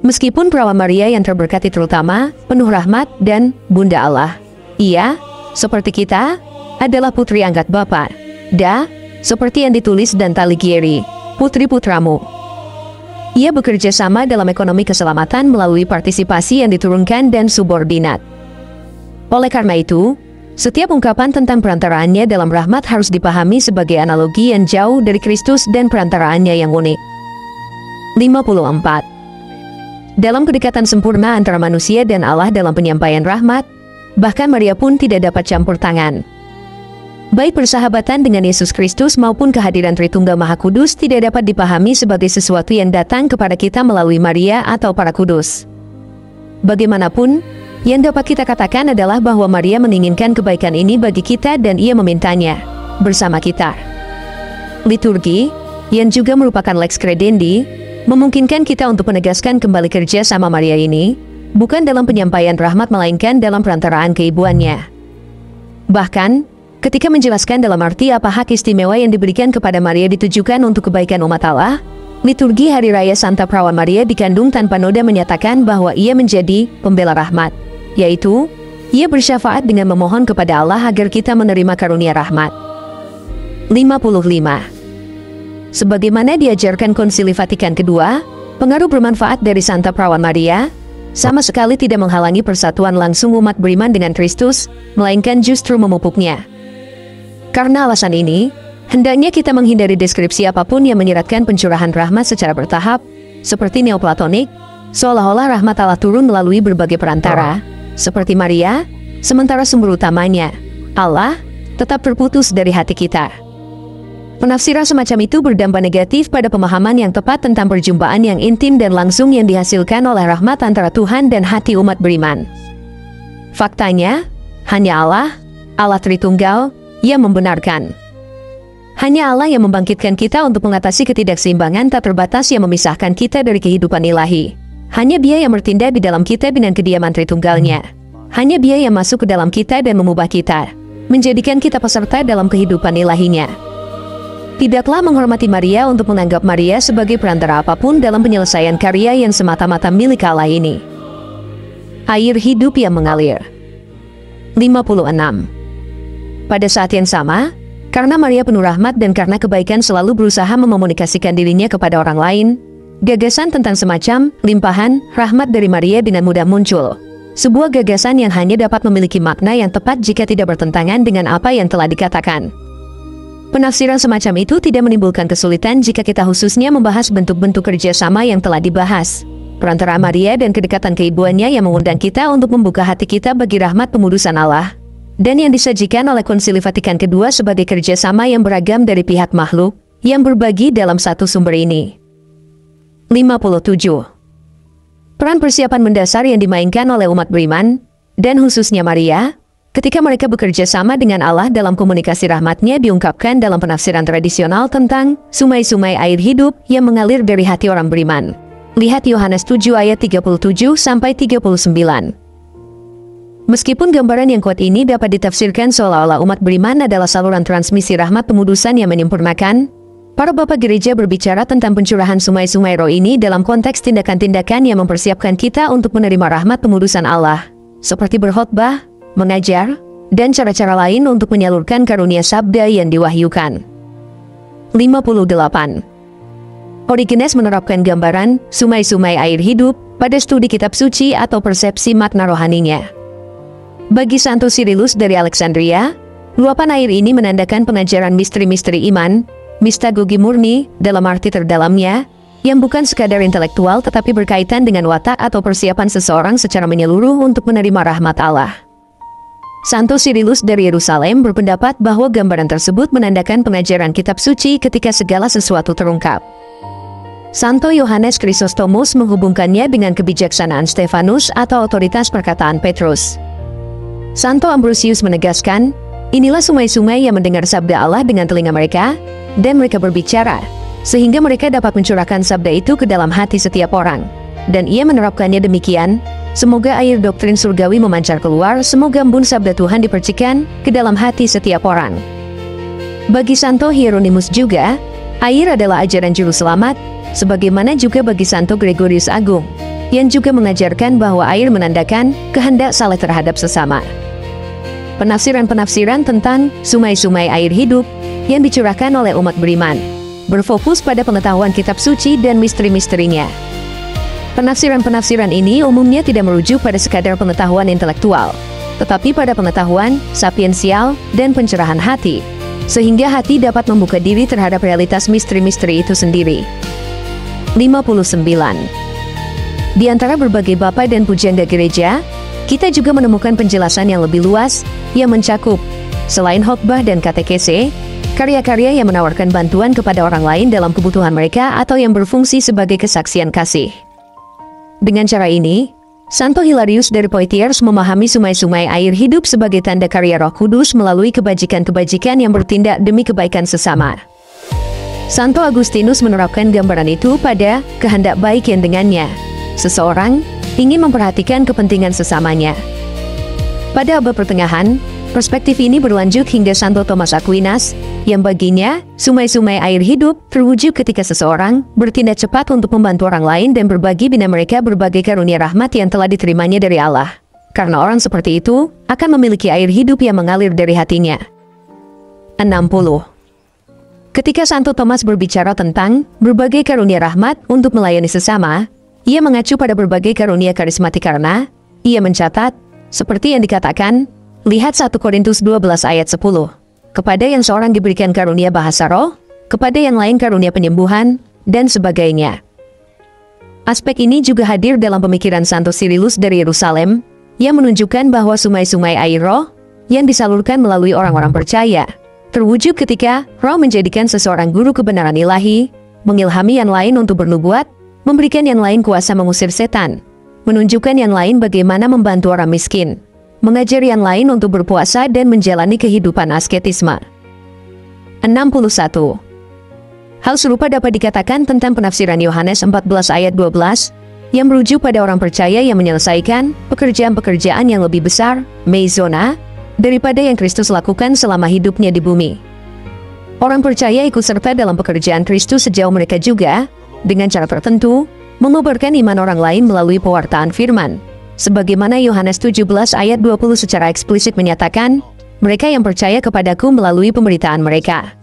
Meskipun perawan Maria yang terberkati terutama, penuh rahmat dan Bunda Allah, ia, seperti kita, adalah putri angkat Bapa. Seperti yang ditulis Dante Alighieri, putri-putramu. Ia bekerja sama dalam ekonomi keselamatan melalui partisipasi yang diturunkan dan subordinat. Oleh karena itu, setiap ungkapan tentang perantaraannya dalam rahmat harus dipahami sebagai analogi yang jauh dari Kristus dan perantaraannya yang unik. 54. Dalam kedekatan sempurna antara manusia dan Allah dalam penyampaian rahmat, bahkan Maria pun tidak dapat campur tangan. Baik persahabatan dengan Yesus Kristus maupun kehadiran Tritunggal Maha Kudus tidak dapat dipahami sebagai sesuatu yang datang kepada kita melalui Maria atau para kudus. Bagaimanapun, yang dapat kita katakan adalah bahwa Maria menginginkan kebaikan ini bagi kita dan ia memintanya bersama kita. Liturgi, yang juga merupakan lex credendi, memungkinkan kita untuk menegaskan kembali kerja sama Maria ini, bukan dalam penyampaian rahmat melainkan dalam perantaraan keibuannya. Bahkan, ketika menjelaskan dalam arti apa hak istimewa yang diberikan kepada Maria ditujukan untuk kebaikan umat Allah, liturgi Hari Raya Santa Perawan Maria dikandung tanpa noda menyatakan bahwa ia menjadi pembela rahmat, yaitu, ia bersyafaat dengan memohon kepada Allah agar kita menerima karunia rahmat. 55. Sebagaimana diajarkan Konsili Vatikan II, pengaruh bermanfaat dari Santa Perawan Maria sama sekali tidak menghalangi persatuan langsung umat beriman dengan Kristus, melainkan justru memupuknya. Karena alasan ini, hendaknya kita menghindari deskripsi apapun yang menyiratkan pencurahan rahmat secara bertahap, seperti Neoplatonik, seolah-olah rahmat Allah turun melalui berbagai perantara, seperti Maria, sementara sumber utamanya, Allah, tetap terputus dari hati kita. Penafsiran semacam itu berdampak negatif pada pemahaman yang tepat tentang perjumpaan yang intim dan langsung yang dihasilkan oleh rahmat antara Tuhan dan hati umat beriman. Faktanya, hanya Allah Tritunggal, yang membenarkan. Hanya Allah yang membangkitkan kita untuk mengatasi ketidakseimbangan tak terbatas yang memisahkan kita dari kehidupan ilahi. Hanya Dia yang bertindak di dalam kita dengan kediaman Tritunggalnya. Hanya Dia yang masuk ke dalam kita dan mengubah kita, menjadikan kita peserta dalam kehidupan ilahinya. Tidaklah menghormati Maria untuk menganggap Maria sebagai perantara apapun dalam penyelesaian karya yang semata-mata milik Allah ini. Air hidup yang mengalir. 56. Pada saat yang sama, karena Maria penuh rahmat dan karena kebaikan selalu berusaha memomunikasikan dirinya kepada orang lain, gagasan tentang semacam limpahan rahmat dari Maria dengan mudah muncul. Sebuah gagasan yang hanya dapat memiliki makna yang tepat jika tidak bertentangan dengan apa yang telah dikatakan. Penafsiran semacam itu tidak menimbulkan kesulitan jika kita khususnya membahas bentuk-bentuk kerjasama yang telah dibahas. Perantara Maria dan kedekatan keibuannya yang mengundang kita untuk membuka hati kita bagi rahmat pemudusan Allah. dan yang disajikan oleh Konsili Vatikan II sebagai kerjasama yang beragam dari pihak makhluk yang berbagi dalam satu sumber ini. 57. Peran persiapan mendasar yang dimainkan oleh umat beriman, dan khususnya Maria, ketika mereka bekerja sama dengan Allah dalam komunikasi rahmat-Nya diungkapkan dalam penafsiran tradisional tentang sumai-sumai air hidup yang mengalir dari hati orang beriman. Lihat Yohanes 7 ayat 37-39. Meskipun gambaran yang kuat ini dapat ditafsirkan seolah-olah umat beriman adalah saluran transmisi rahmat pemudusan yang menyempurnakan, para bapak gereja berbicara tentang pencurahan sumai-sumai roh ini dalam konteks tindakan-tindakan yang mempersiapkan kita untuk menerima rahmat pemudusan Allah, seperti berkhotbah, mengajar, dan cara-cara lain untuk menyalurkan karunia sabda yang diwahyukan. 58. Origenes menerapkan gambaran sumai-sumai air hidup pada studi kitab suci atau persepsi makna rohaninya. Bagi Santo Cyrillus dari Alexandria, luapan air ini menandakan pengajaran misteri-misteri iman, mistagogi murni dalam arti terdalamnya, yang bukan sekadar intelektual tetapi berkaitan dengan watak atau persiapan seseorang secara menyeluruh untuk menerima rahmat Allah. Santo Cyrillus dari Yerusalem berpendapat bahwa gambaran tersebut menandakan pengajaran kitab suci ketika segala sesuatu terungkap. Santo Yohanes Chrysostomus menghubungkannya dengan kebijaksanaan Stefanus atau otoritas perkataan Petrus. Santo Ambrosius menegaskan, inilah sumai-sumai yang mendengar sabda Allah dengan telinga mereka, dan mereka berbicara, sehingga mereka dapat mencurahkan sabda itu ke dalam hati setiap orang. Dan ia menerapkannya demikian, semoga air doktrin surgawi memancar keluar, semoga embun sabda Tuhan dipercikan ke dalam hati setiap orang. Bagi Santo Hieronymus juga, air adalah ajaran juru selamat, sebagaimana juga bagi Santo Gregorius Agung, yang juga mengajarkan bahwa air menandakan kehendak saleh terhadap sesama. Penafsiran-penafsiran tentang sumai-sumai air hidup yang dicurahkan oleh umat beriman berfokus pada pengetahuan kitab suci dan misteri-misterinya. Penafsiran-penafsiran ini umumnya tidak merujuk pada sekadar pengetahuan intelektual, tetapi pada pengetahuan sapiensial dan pencerahan hati, sehingga hati dapat membuka diri terhadap realitas misteri-misteri itu sendiri. 59. Di antara berbagai bapa dan pujangga gereja, kita juga menemukan penjelasan yang lebih luas yang mencakup, selain khotbah dan katekese, karya-karya yang menawarkan bantuan kepada orang lain dalam kebutuhan mereka atau yang berfungsi sebagai kesaksian kasih. Dengan cara ini, Santo Hilarius dari Poitiers memahami sumai-sumai air hidup sebagai tanda karya Roh Kudus melalui kebajikan-kebajikan yang bertindak demi kebaikan sesama. Santo Agustinus menerapkan gambaran itu pada kehendak baik yang dengannya seseorang ingin memperhatikan kepentingan sesamanya. Pada abad pertengahan, perspektif ini berlanjut hingga Santo Thomas Aquinas, yang baginya, sumai-sumai air hidup terwujud ketika seseorang bertindak cepat untuk membantu orang lain dan berbagi bina mereka berbagai karunia rahmat yang telah diterimanya dari Allah. Karena orang seperti itu akan memiliki air hidup yang mengalir dari hatinya. 60. Ketika Santo Thomas berbicara tentang berbagai karunia rahmat untuk melayani sesama, ia mengacu pada berbagai karunia karismatik karena ia mencatat, seperti yang dikatakan, lihat 1 Korintus 12 ayat 10. Kepada yang seorang diberikan karunia bahasa roh, kepada yang lain karunia penyembuhan, dan sebagainya. Aspek ini juga hadir dalam pemikiran Santo Cyrillus dari Yerusalem, yang menunjukkan bahwa sumai-sumai air roh yang disalurkan melalui orang-orang percaya terwujud ketika roh menjadikan seseorang guru kebenaran ilahi, mengilhami yang lain untuk bernubuat, memberikan yang lain kuasa mengusir setan, menunjukkan yang lain bagaimana membantu orang miskin, mengajari yang lain untuk berpuasa dan menjalani kehidupan asketisme. 61. Hal serupa dapat dikatakan tentang penafsiran Yohanes 14 ayat 12, yang merujuk pada orang percaya yang menyelesaikan pekerjaan-pekerjaan yang lebih besar, meizona, daripada yang Kristus lakukan selama hidupnya di bumi. Orang percaya ikut serta dalam pekerjaan Kristus sejauh mereka juga, dengan cara tertentu, mengobarkan iman orang lain melalui pewartaan firman. Sebagaimana Yohanes 17 ayat 20 secara eksplisit menyatakan, mereka yang percaya kepadaku melalui pemberitaan mereka.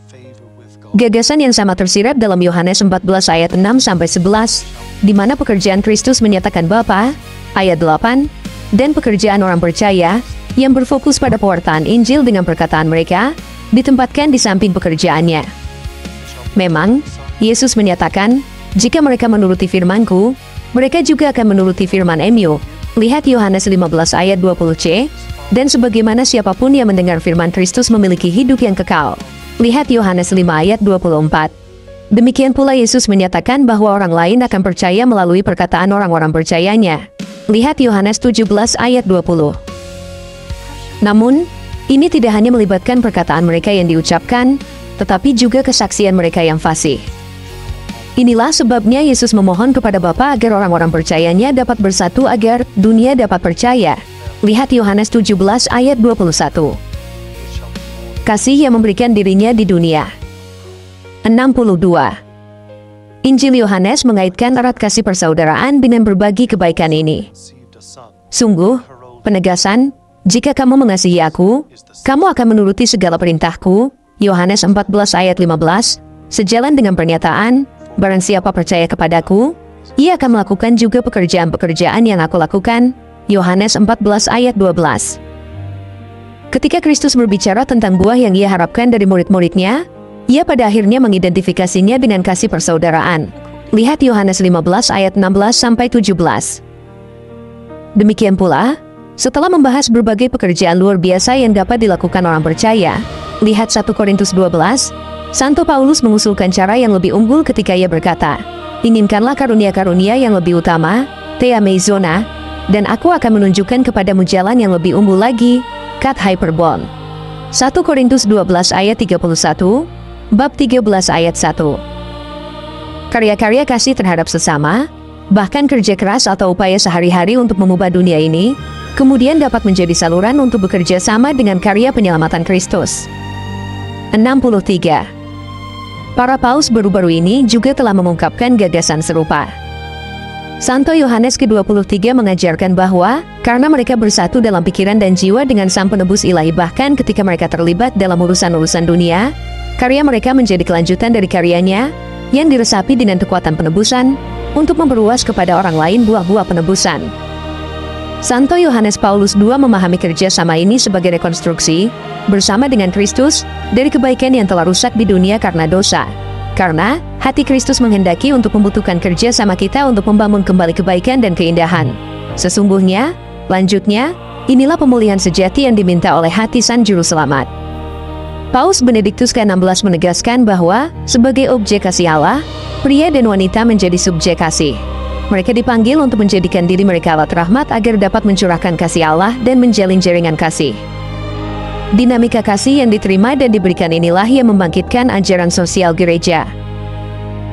Gagasan yang sama tersirat dalam Yohanes 14 ayat 6-11, di mana pekerjaan Kristus menyatakan Bapa, ayat 8, dan pekerjaan orang percaya, yang berfokus pada pewartaan Injil dengan perkataan mereka, ditempatkan di samping pekerjaannya. Memang, Yesus menyatakan, jika mereka menuruti firman-Ku, mereka juga akan menuruti firman Emyu, Lihat Yohanes 15 ayat 20c, dan sebagaimana siapapun yang mendengar firman Kristus memiliki hidup yang kekal. Lihat Yohanes 5 ayat 24. Demikian pula Yesus menyatakan bahwa orang lain akan percaya melalui perkataan orang-orang percayanya. Lihat Yohanes 17 ayat 20. Namun, ini tidak hanya melibatkan perkataan mereka yang diucapkan, tetapi juga kesaksian mereka yang fasih. Inilah sebabnya Yesus memohon kepada Bapa agar orang-orang percayanya dapat bersatu agar dunia dapat percaya. Lihat Yohanes 17 ayat 21. Kasih yang memberikan dirinya di dunia. 62. Injil Yohanes mengaitkan erat kasih persaudaraan dengan berbagi kebaikan ini. Sungguh, penegasan, jika kamu mengasihi aku, kamu akan menuruti segala perintahku. Yohanes 14 ayat 15, sejalan dengan pernyataan, barang siapa percaya kepadaku, ia akan melakukan juga pekerjaan-pekerjaan yang aku lakukan. Yohanes 14 ayat 12. Ketika Kristus berbicara tentang buah yang ia harapkan dari murid-muridnya, ia pada akhirnya mengidentifikasinya dengan kasih persaudaraan. Lihat Yohanes 15 ayat 16-17. Demikian pula, setelah membahas berbagai pekerjaan luar biasa yang dapat dilakukan orang percaya, lihat 1 Korintus 12, Santo Paulus mengusulkan cara yang lebih unggul ketika ia berkata, inginkanlah karunia-karunia yang lebih utama, thea meizona, dan aku akan menunjukkan kepadamu jalan yang lebih unggul lagi, kat hyperbon. 1 Korintus 12 ayat 31, bab 13 ayat 1. Karya-karya kasih terhadap sesama, bahkan kerja keras atau upaya sehari-hari untuk mengubah dunia ini, kemudian dapat menjadi saluran untuk bekerja sama dengan karya penyelamatan Kristus. 63. Para paus baru-baru ini juga telah mengungkapkan gagasan serupa. Santo Yohanes ke-23 mengajarkan bahwa, karena mereka bersatu dalam pikiran dan jiwa dengan Sang Penebus Ilahi, bahkan ketika mereka terlibat dalam urusan-urusan dunia, karya mereka menjadi kelanjutan dari karyanya, yang diresapi dengan kekuatan penebusan, untuk memperluas kepada orang lain buah-buah penebusan. Santo Yohanes Paulus II memahami kerja sama ini sebagai rekonstruksi, bersama dengan Kristus, dari kebaikan yang telah rusak di dunia karena dosa. Karena, hati Kristus menghendaki untuk membutuhkan kerja sama kita untuk membangun kembali kebaikan dan keindahan. Sesungguhnya, lanjutnya, inilah pemulihan sejati yang diminta oleh hati Sang Juru Selamat. Paus Benediktus ke-16 menegaskan bahwa, sebagai objek kasih Allah, pria dan wanita menjadi subjek kasih. Mereka dipanggil untuk menjadikan diri mereka alat rahmat agar dapat mencurahkan kasih Allah dan menjalin jaringan kasih. Dinamika kasih yang diterima dan diberikan inilah yang membangkitkan ajaran sosial gereja.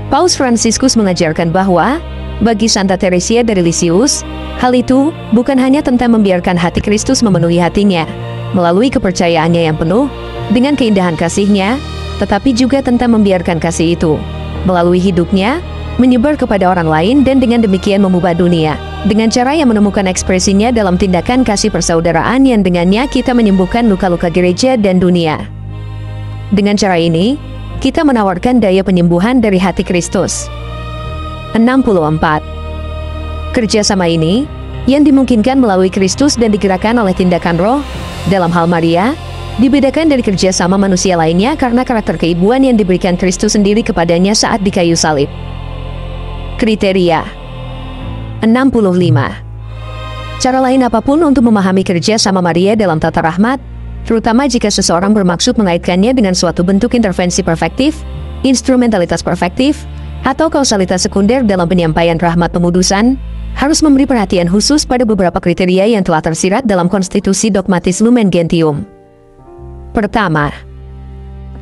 Paus Fransiskus mengajarkan bahwa, bagi Santa Teresia dari Lisieux, hal itu bukan hanya tentang membiarkan hati Kristus memenuhi hatinya, melalui kepercayaannya yang penuh, dengan keindahan kasihnya, tetapi juga tentang membiarkan kasih itu, melalui hidupnya, menyebar kepada orang lain dan dengan demikian mengubah dunia, dengan cara yang menemukan ekspresinya dalam tindakan kasih persaudaraan yang dengannya kita menyembuhkan luka-luka gereja dan dunia. Dengan cara ini, kita menawarkan daya penyembuhan dari hati Kristus. 64. Kerjasama ini, yang dimungkinkan melalui Kristus dan digerakkan oleh tindakan roh, dalam hal Maria, dibedakan dari kerjasama manusia lainnya karena karakter keibuan yang diberikan Kristus sendiri kepadanya saat di kayu salib. Kriteria 65. Cara lain apapun untuk memahami kerja sama Maria dalam tata rahmat, terutama jika seseorang bermaksud mengaitkannya dengan suatu bentuk intervensi perfektif, instrumentalitas perfektif, atau kausalitas sekunder dalam penyampaian rahmat pemudusan, harus memberi perhatian khusus pada beberapa kriteria yang telah tersirat dalam konstitusi dogmatis Lumen Gentium. Pertama,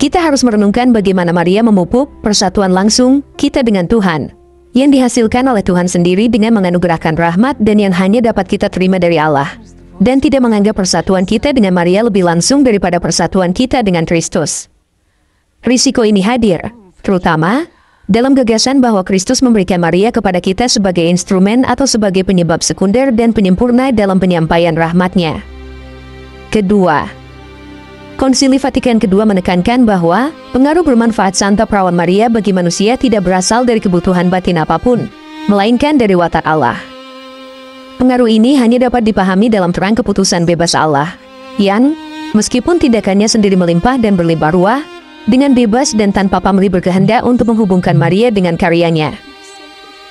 kita harus merenungkan bagaimana Maria memupuk persatuan langsung kita dengan Tuhan, yang dihasilkan oleh Tuhan sendiri dengan menganugerahkan rahmat dan yang hanya dapat kita terima dari Allah, dan tidak menganggap persatuan kita dengan Maria lebih langsung daripada persatuan kita dengan Kristus. Risiko ini hadir, terutama dalam gagasan bahwa Kristus memberikan Maria kepada kita sebagai instrumen atau sebagai penyebab sekunder dan penyempurna dalam penyampaian rahmat-Nya. Kedua, Konsili Vatikan II menekankan bahwa pengaruh bermanfaat Santa Perawan Maria bagi manusia tidak berasal dari kebutuhan batin apapun, melainkan dari watak Allah. Pengaruh ini hanya dapat dipahami dalam terang keputusan bebas Allah, yang, meskipun tindakannya sendiri melimpah dan berlimpah ruah, dengan bebas dan tanpa pamrih berkehendak untuk menghubungkan Maria dengan karyanya.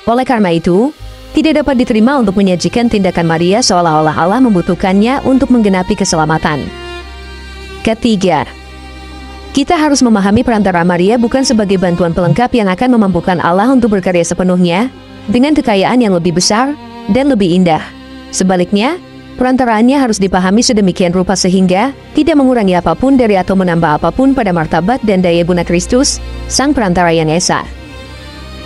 Oleh karena itu, tidak dapat diterima untuk menyajikan tindakan Maria seolah-olah Allah membutuhkannya untuk menggenapi keselamatan. Ketiga, kita harus memahami perantara Maria bukan sebagai bantuan pelengkap yang akan memampukan Allah untuk berkarya sepenuhnya, dengan kekayaan yang lebih besar dan lebih indah. Sebaliknya, perantaraannya harus dipahami sedemikian rupa sehingga tidak mengurangi apapun dari atau menambah apapun pada martabat dan daya guna Kristus, Sang Perantara yang Esa.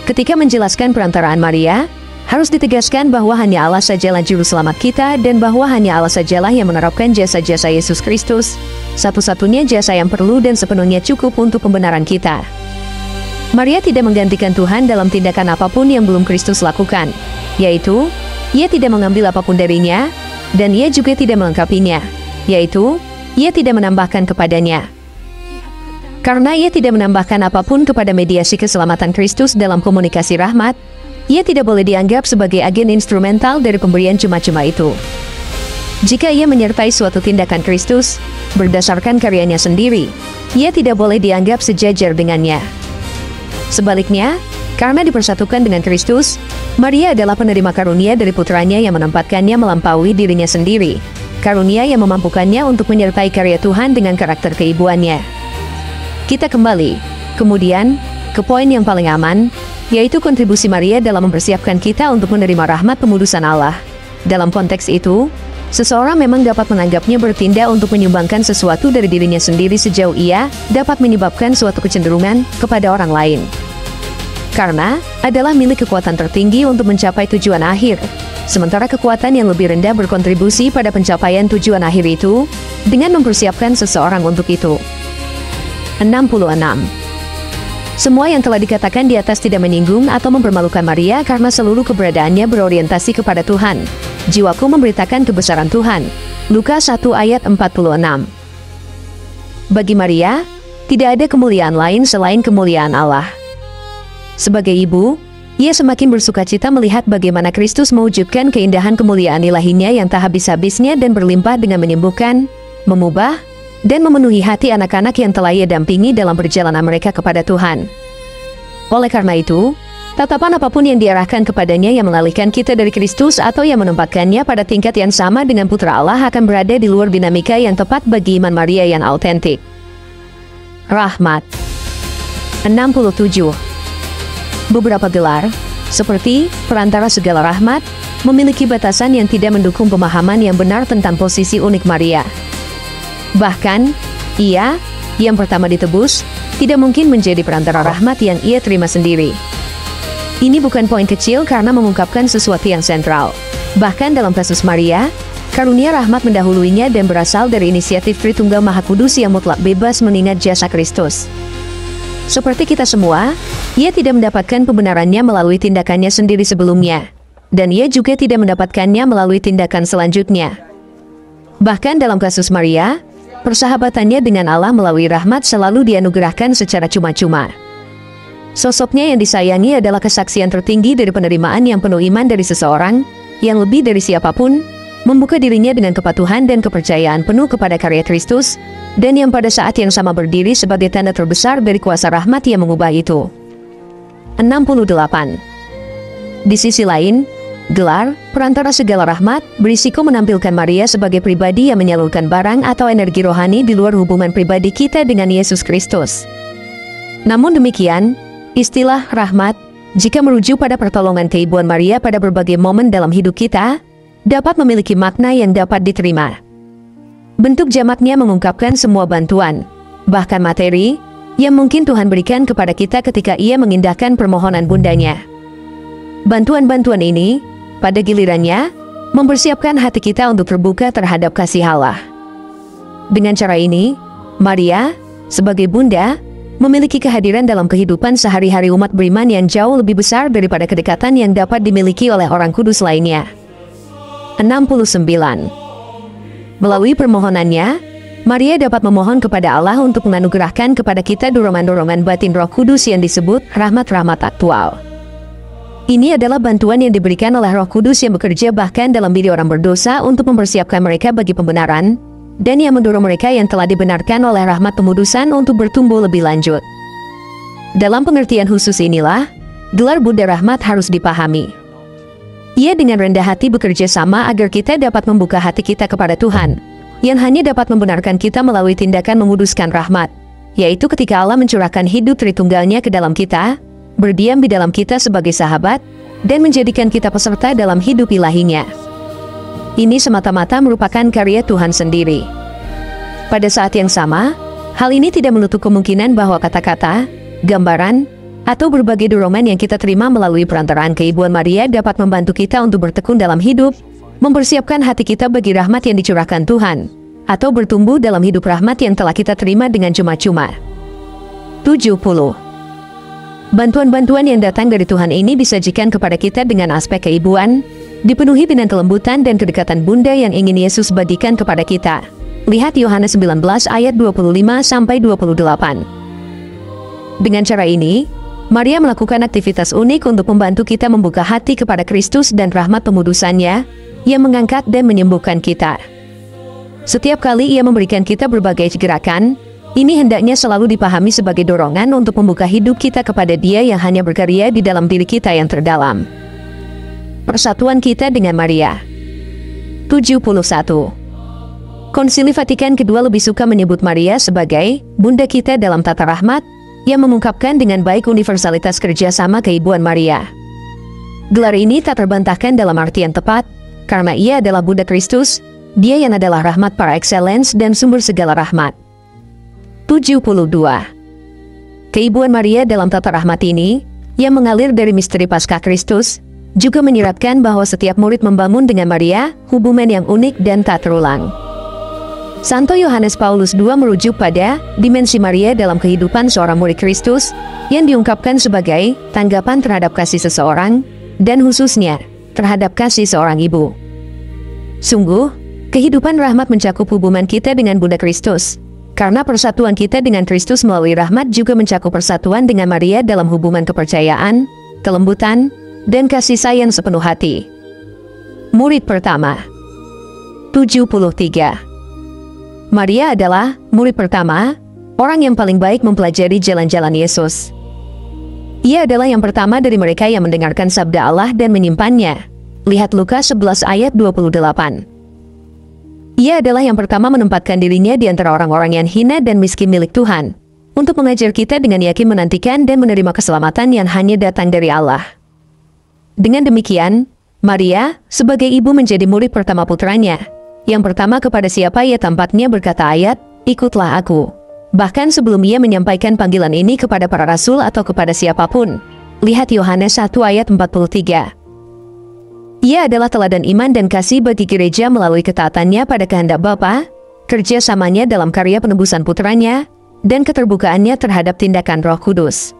Ketika menjelaskan perantaraan Maria, harus ditegaskan bahwa hanya Allah sajalah juru selamat kita dan bahwa hanya Allah sajalah yang menerapkan jasa-jasa Yesus Kristus, satu-satunya jasa yang perlu dan sepenuhnya cukup untuk pembenaran kita. Maria tidak menggantikan Tuhan dalam tindakan apapun yang belum Kristus lakukan, yaitu, ia tidak mengambil apapun darinya, dan ia juga tidak melengkapinya, yaitu, ia tidak menambahkan kepadanya. Karena ia tidak menambahkan apapun kepada mediasi keselamatan Kristus dalam komunikasi rahmat, ia tidak boleh dianggap sebagai agen instrumental dari pemberian cuma-cuma itu. Jika ia menyertai suatu tindakan Kristus, berdasarkan karyanya sendiri, ia tidak boleh dianggap sejajar dengannya. Sebaliknya, karena dipersatukan dengan Kristus, Maria adalah penerima karunia dari putranya yang menempatkannya melampaui dirinya sendiri, karunia yang memampukannya untuk menyertai karya Tuhan dengan karakter keibuannya. Kita kembali, kemudian, ke poin yang paling aman, yaitu kontribusi Maria dalam mempersiapkan kita untuk menerima rahmat pemudusan Allah. Dalam konteks itu, seseorang memang dapat menganggapnya bertindak untuk menyumbangkan sesuatu dari dirinya sendiri sejauh ia dapat menyebabkan suatu kecenderungan kepada orang lain. Karena adalah milik kekuatan tertinggi untuk mencapai tujuan akhir, sementara kekuatan yang lebih rendah berkontribusi pada pencapaian tujuan akhir itu dengan mempersiapkan seseorang untuk itu. 66. Semua yang telah dikatakan di atas tidak menyinggung atau mempermalukan Maria karena seluruh keberadaannya berorientasi kepada Tuhan. Jiwaku memberitakan kebesaran Tuhan. Lukas 1 ayat 46. Bagi Maria, tidak ada kemuliaan lain selain kemuliaan Allah. Sebagai ibu, ia semakin bersukacita melihat bagaimana Kristus mewujudkan keindahan kemuliaan ilahinya yang tak habis-habisnya dan berlimpah dengan menyembuhkan, mengubah, dan memenuhi hati anak-anak yang telah ia dampingi dalam perjalanan mereka kepada Tuhan. Oleh karena itu, tatapan apapun yang diarahkan kepadanya yang mengalihkan kita dari Kristus atau yang menempatkannya pada tingkat yang sama dengan Putra Allah akan berada di luar dinamika yang tepat bagi iman Maria yang autentik. Rahmat. 67. Beberapa gelar, seperti perantara segala rahmat, memiliki batasan yang tidak mendukung pemahaman yang benar tentang posisi unik Maria. Bahkan, ia, yang pertama ditebus, tidak mungkin menjadi perantara rahmat yang ia terima sendiri. Ini bukan poin kecil karena mengungkapkan sesuatu yang sentral. Bahkan dalam kasus Maria, karunia rahmat mendahuluinya dan berasal dari inisiatif Tritunggal Maha Kudus yang mutlak bebas mengingat jasa Kristus. Seperti kita semua, ia tidak mendapatkan pembenarannya melalui tindakannya sendiri sebelumnya. Dan ia juga tidak mendapatkannya melalui tindakan selanjutnya. Bahkan dalam kasus Maria, persahabatannya dengan Allah melalui rahmat selalu dianugerahkan secara cuma-cuma. Sosoknya yang disayangi adalah kesaksian tertinggi dari penerimaan yang penuh iman dari seseorang, yang lebih dari siapapun, membuka dirinya dengan kepatuhan dan kepercayaan penuh kepada karya Kristus, dan yang pada saat yang sama berdiri sebagai tanda terbesar dari kuasa rahmat yang mengubah itu. 68. Di sisi lain, gelar, perantara segala rahmat, berisiko menampilkan Maria sebagai pribadi yang menyalurkan barang atau energi rohani di luar hubungan pribadi kita dengan Yesus Kristus. Namun demikian, istilah rahmat, jika merujuk pada pertolongan keibuan Maria pada berbagai momen dalam hidup kita, dapat memiliki makna yang dapat diterima. Bentuk jamaknya mengungkapkan semua bantuan, bahkan materi, yang mungkin Tuhan berikan kepada kita ketika ia mengindahkan permohonan bundanya. Bantuan-bantuan ini, pada gilirannya, mempersiapkan hati kita untuk terbuka terhadap kasih Allah. Dengan cara ini, Maria, sebagai bunda, memiliki kehadiran dalam kehidupan sehari-hari umat beriman yang jauh lebih besar daripada kedekatan yang dapat dimiliki oleh orang kudus lainnya. 69. Melalui permohonannya, Maria dapat memohon kepada Allah untuk menganugerahkan kepada kita dorongan-dorongan batin Roh Kudus yang disebut rahmat-rahmat aktual. Ini adalah bantuan yang diberikan oleh Roh Kudus yang bekerja bahkan dalam diri orang berdosa untuk mempersiapkan mereka bagi pembenaran, dan yang mendorong mereka yang telah dibenarkan oleh rahmat pemudusan untuk bertumbuh lebih lanjut. Dalam pengertian khusus inilah, gelar Bunda Rahmat harus dipahami. Ia dengan rendah hati bekerja sama agar kita dapat membuka hati kita kepada Tuhan, yang hanya dapat membenarkan kita melalui tindakan menguduskan rahmat, yaitu ketika Allah mencurahkan hidup Tritunggalnya ke dalam kita, berdiam di dalam kita sebagai sahabat, dan menjadikan kita peserta dalam hidup ilahinya. Ini semata-mata merupakan karya Tuhan sendiri. Pada saat yang sama, hal ini tidak menutup kemungkinan bahwa kata-kata, gambaran, atau berbagai dorongan yang kita terima melalui perantaraan keibuan Maria dapat membantu kita untuk bertekun dalam hidup, mempersiapkan hati kita bagi rahmat yang dicurahkan Tuhan, atau bertumbuh dalam hidup rahmat yang telah kita terima dengan cuma-cuma. 70. Bantuan-bantuan yang datang dari Tuhan ini disajikan kepada kita dengan aspek keibuan, dipenuhi dengan kelembutan dan kedekatan Bunda yang ingin Yesus bagikan kepada kita. Lihat Yohanes 19 ayat 25-28. Dengan cara ini, Maria melakukan aktivitas unik untuk membantu kita membuka hati kepada Kristus dan rahmat pemudusannya, yang mengangkat dan menyembuhkan kita. Setiap kali ia memberikan kita berbagai gerakan, ini hendaknya selalu dipahami sebagai dorongan untuk membuka hidup kita kepada Dia yang hanya berkarya di dalam diri kita yang terdalam. Persatuan kita dengan Maria. 71. Konsili Vatikan kedua lebih suka menyebut Maria sebagai Bunda kita dalam tata rahmat, yang mengungkapkan dengan baik universalitas kerjasama keibuan Maria. Gelar ini tak terbantahkan dalam artian tepat, karena ia adalah Bunda Kristus, Dia yang adalah rahmat par excellence dan sumber segala rahmat. 72. Keibuan Maria dalam tata rahmat ini, yang mengalir dari misteri Paskah Kristus, juga menyiratkan bahwa setiap murid membangun dengan Maria hubungan yang unik dan tak terulang. Santo Yohanes Paulus II merujuk pada dimensi Maria dalam kehidupan seorang murid Kristus yang diungkapkan sebagai tanggapan terhadap kasih seseorang dan khususnya terhadap kasih seorang ibu. Sungguh, kehidupan rahmat mencakup hubungan kita dengan Bunda Kristus, karena persatuan kita dengan Kristus melalui rahmat juga mencakup persatuan dengan Maria dalam hubungan kepercayaan, kelembutan, dan kasih sayang sepenuh hati. Murid pertama. 73. Maria adalah murid pertama, orang yang paling baik mempelajari jalan-jalan Yesus. Ia adalah yang pertama dari mereka yang mendengarkan sabda Allah dan menyimpannya. Lihat Lukas 11 ayat 28. Ia adalah yang pertama menempatkan dirinya di antara orang-orang yang hina dan miskin milik Tuhan, untuk mengajar kita dengan yakin menantikan dan menerima keselamatan yang hanya datang dari Allah. Dengan demikian, Maria sebagai ibu menjadi murid pertama putranya, yang pertama kepada siapa ia tampaknya berkata ayat, "Ikutlah aku." Bahkan sebelum ia menyampaikan panggilan ini kepada para rasul atau kepada siapapun. Lihat Yohanes 1 ayat 43. Ia adalah teladan iman dan kasih bagi gereja melalui ketaatannya pada kehendak Bapa, kerjasamanya dalam karya penebusan putranya, dan keterbukaannya terhadap tindakan Roh Kudus.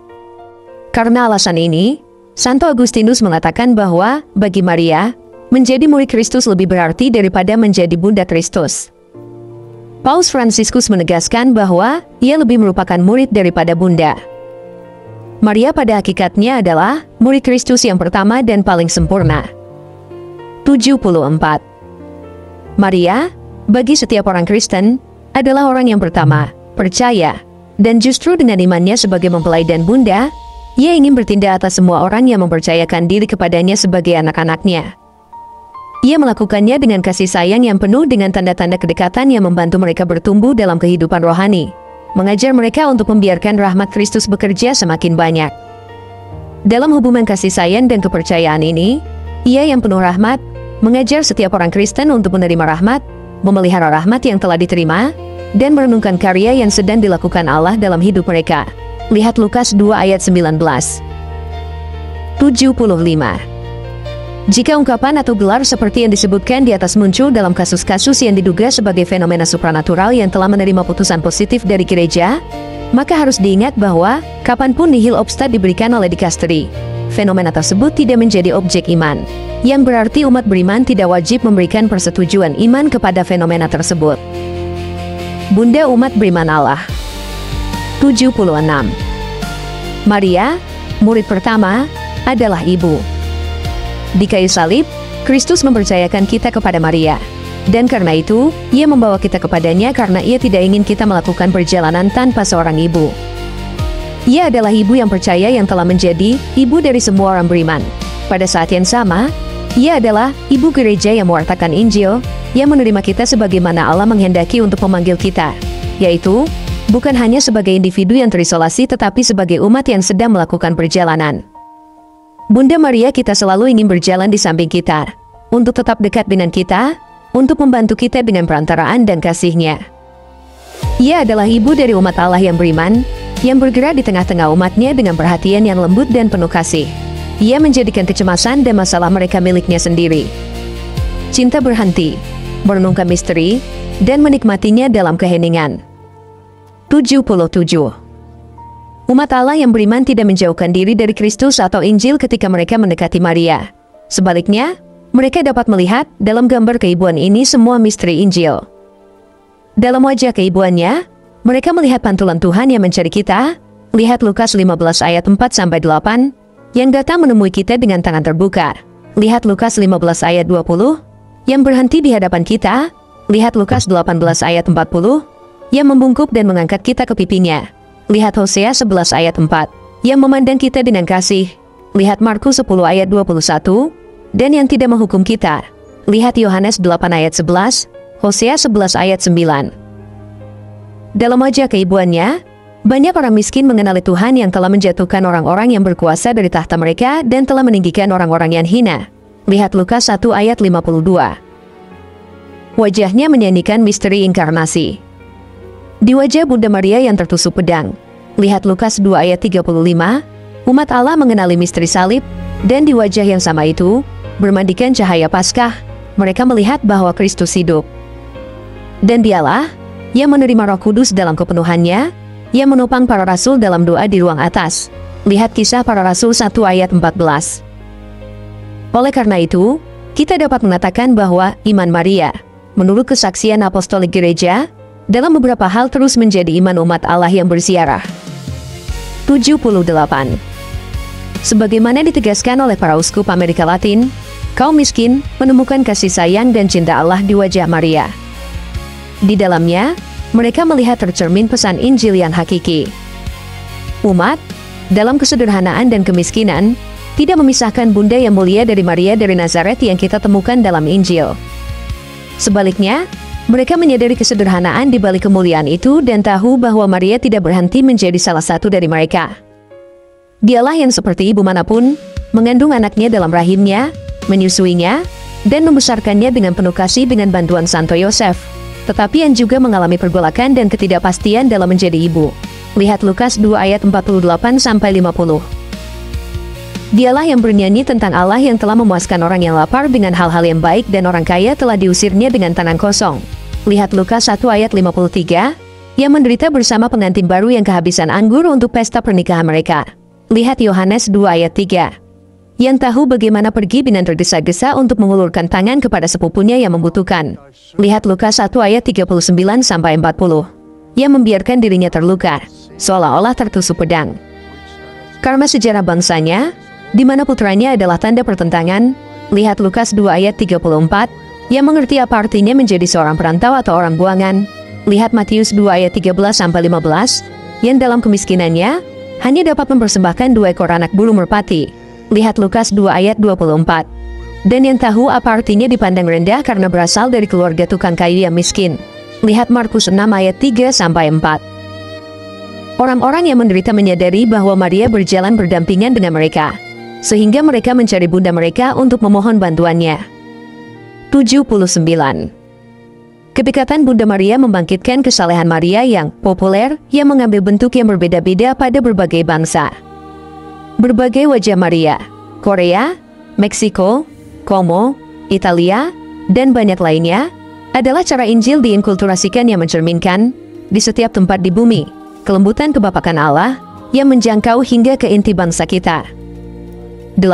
Karena alasan ini, Santo Agustinus mengatakan bahwa bagi Maria, menjadi murid Kristus lebih berarti daripada menjadi Bunda Kristus. Paus Fransiskus menegaskan bahwa ia lebih merupakan murid daripada bunda. Maria pada hakikatnya adalah murid Kristus yang pertama dan paling sempurna. 74. Maria, bagi setiap orang Kristen, adalah orang yang pertama, percaya, dan justru dengan imannya sebagai mempelai dan bunda, ia ingin bertindak atas semua orang yang mempercayakan diri kepadanya sebagai anak-anaknya. Ia melakukannya dengan kasih sayang yang penuh dengan tanda-tanda kedekatan yang membantu mereka bertumbuh dalam kehidupan rohani, mengajar mereka untuk membiarkan rahmat Kristus bekerja semakin banyak. Dalam hubungan kasih sayang dan kepercayaan ini, ia yang penuh rahmat, mengajar setiap orang Kristen untuk menerima rahmat, memelihara rahmat yang telah diterima, dan merenungkan karya yang sedang dilakukan Allah dalam hidup mereka. Lihat Lukas 2 ayat 19. 75. Jika ungkapan atau gelar seperti yang disebutkan di atas muncul dalam kasus-kasus yang diduga sebagai fenomena supranatural yang telah menerima putusan positif dari gereja, maka harus diingat bahwa kapanpun nihil obstat diberikan oleh dikasteri, fenomena tersebut tidak menjadi objek iman, yang berarti umat beriman tidak wajib memberikan persetujuan iman kepada fenomena tersebut. Bunda umat beriman Allah. 76. Maria, murid pertama, adalah ibu. Di kayu salib, Kristus mempercayakan kita kepada Maria. Dan karena itu, ia membawa kita kepadanya karena ia tidak ingin kita melakukan perjalanan tanpa seorang ibu. Ia adalah ibu yang percaya yang telah menjadi ibu dari semua orang beriman. Pada saat yang sama, Ia adalah ibu gereja yang mewartakan Injil, yang menerima kita sebagaimana Allah menghendaki untuk memanggil kita, yaitu bukan hanya sebagai individu yang terisolasi tetapi sebagai umat yang sedang melakukan perjalanan. Bunda Maria kita selalu ingin berjalan di samping kita, untuk tetap dekat dengan kita, untuk membantu kita dengan perantaraan dan kasih-Nya. Ia adalah ibu dari umat Allah yang beriman, yang bergerak di tengah-tengah umatnya dengan perhatian yang lembut dan penuh kasih. Ia menjadikan kecemasan dan masalah mereka miliknya sendiri. Cinta berhenti, merenungkan misteri, dan menikmatinya dalam keheningan. 77. Umat Allah yang beriman tidak menjauhkan diri dari Kristus atau Injil ketika mereka mendekati Maria. Sebaliknya, mereka dapat melihat dalam gambar keibuan ini semua misteri Injil. Dalam wajah keibuannya, mereka melihat pantulan Tuhan yang mencari kita. Lihat Lukas 15 ayat 4-8, yang datang menemui kita dengan tangan terbuka. Lihat Lukas 15 ayat 20, yang berhenti di hadapan kita. Lihat Lukas 18 ayat 40, yang membungkuk dan mengangkat kita ke pipinya. Lihat Hosea 11 ayat 4, yang memandang kita dengan kasih. Lihat Markus 10 ayat 21, dan yang tidak menghukum kita. Lihat Yohanes 8 ayat 11, Hosea 11 ayat 9. Dalam wajah keibuannya, banyak orang miskin mengenali Tuhan yang telah menjatuhkan orang-orang yang berkuasa dari tahta mereka dan telah meninggikan orang-orang yang hina. Lihat Lukas 1 ayat 52. Wajahnya menyanyikan misteri inkarnasi. Di wajah Bunda Maria yang tertusuk pedang. Lihat Lukas 2 ayat 35, umat Allah mengenali misteri salib, dan di wajah yang sama itu, bermandikan cahaya Paskah, mereka melihat bahwa Kristus hidup. Dan dialah yang menerima Roh Kudus dalam kepenuhannya, yang menopang para rasul dalam doa di ruang atas. Lihat Kisah Para Rasul 1 ayat 14. Oleh karena itu, kita dapat mengatakan bahwa iman Maria, menurut kesaksian apostolik gereja, dalam beberapa hal terus menjadi iman umat Allah yang berziarah. 78. Sebagaimana ditegaskan oleh para uskup Amerika Latin, kaum miskin menemukan kasih sayang dan cinta Allah di wajah Maria. Di dalamnya, mereka melihat tercermin pesan Injil yang hakiki. Umat, dalam kesederhanaan dan kemiskinan, tidak memisahkan Bunda yang mulia dari Maria dari Nazaret yang kita temukan dalam Injil. Sebaliknya, mereka menyadari kesederhanaan di balik kemuliaan itu dan tahu bahwa Maria tidak berhenti menjadi salah satu dari mereka. Dialah yang seperti ibu manapun, mengandung anaknya dalam rahimnya, menyusuinya, dan membesarkannya dengan penuh kasih dengan bantuan Santo Yosef, tetapi yang juga mengalami pergolakan dan ketidakpastian dalam menjadi ibu. Lihat Lukas 2 ayat 48-50. Dialah yang bernyanyi tentang Allah yang telah memuaskan orang yang lapar dengan hal-hal yang baik dan orang kaya telah diusirnya dengan tangan kosong. Lihat Lukas 1 ayat 53, yang menderita bersama pengantin baru yang kehabisan anggur untuk pesta pernikahan mereka. Lihat Yohanes 2 ayat 3, yang tahu bagaimana pergi dengan tergesa-gesa untuk mengulurkan tangan kepada sepupunya yang membutuhkan. Lihat Lukas 1 ayat 39-40, yang membiarkan dirinya terluka, seolah-olah tertusuk pedang. Karena sejarah bangsanya, di mana putranya adalah tanda pertentangan. Lihat Lukas 2 ayat 34, yang mengerti apa artinya menjadi seorang perantau atau orang buangan. Lihat Matius 2 ayat 13-15, yang dalam kemiskinannya, hanya dapat mempersembahkan 2 ekor anak bulu merpati. Lihat Lukas 2 ayat 24. Dan yang tahu apa artinya dipandang rendah karena berasal dari keluarga tukang kayu yang miskin. Lihat Markus 6 ayat 3-4. Orang-orang yang menderita menyadari bahwa Maria berjalan berdampingan dengan mereka, sehingga mereka mencari bunda mereka untuk memohon bantuannya. 79. Kedekatan Bunda Maria membangkitkan kesalehan Maria yang populer, yang mengambil bentuk yang berbeda-beda pada berbagai bangsa. Berbagai wajah Maria, Korea, Meksiko, Como, Italia, dan banyak lainnya, adalah cara Injil diinkulturasikan yang mencerminkan, di setiap tempat di bumi, kelembutan kebapakan Allah, yang menjangkau hingga ke inti bangsa kita. 80.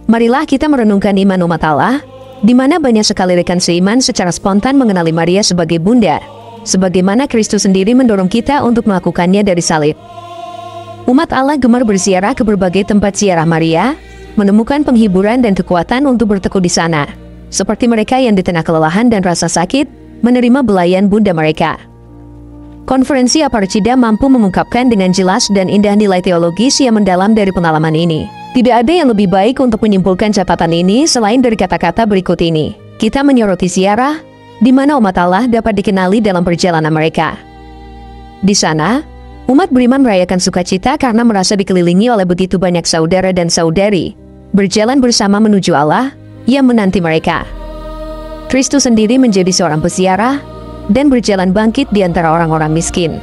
Marilah kita merenungkan iman umat Allah, di mana banyak sekali rekan seiman secara spontan mengenali Maria sebagai bunda, sebagaimana Kristus sendiri mendorong kita untuk melakukannya dari salib. Umat Allah gemar berziarah ke berbagai tempat ziarah Maria, menemukan penghiburan dan kekuatan untuk berteduh di sana, seperti mereka yang di tengah kelelahan dan rasa sakit, menerima belayan bunda mereka. Konferensi Aparecida mampu mengungkapkan dengan jelas dan indah nilai teologis yang mendalam dari pengalaman ini. Tidak ada yang lebih baik untuk menyimpulkan catatan ini selain dari kata-kata berikut ini. Kita menyoroti ziarah, di mana umat Allah dapat dikenali dalam perjalanan mereka. Di sana, umat beriman merayakan sukacita karena merasa dikelilingi oleh begitu banyak saudara dan saudari, berjalan bersama menuju Allah yang menanti mereka. Kristus sendiri menjadi seorang peziarah dan berjalan bangkit di antara orang-orang miskin.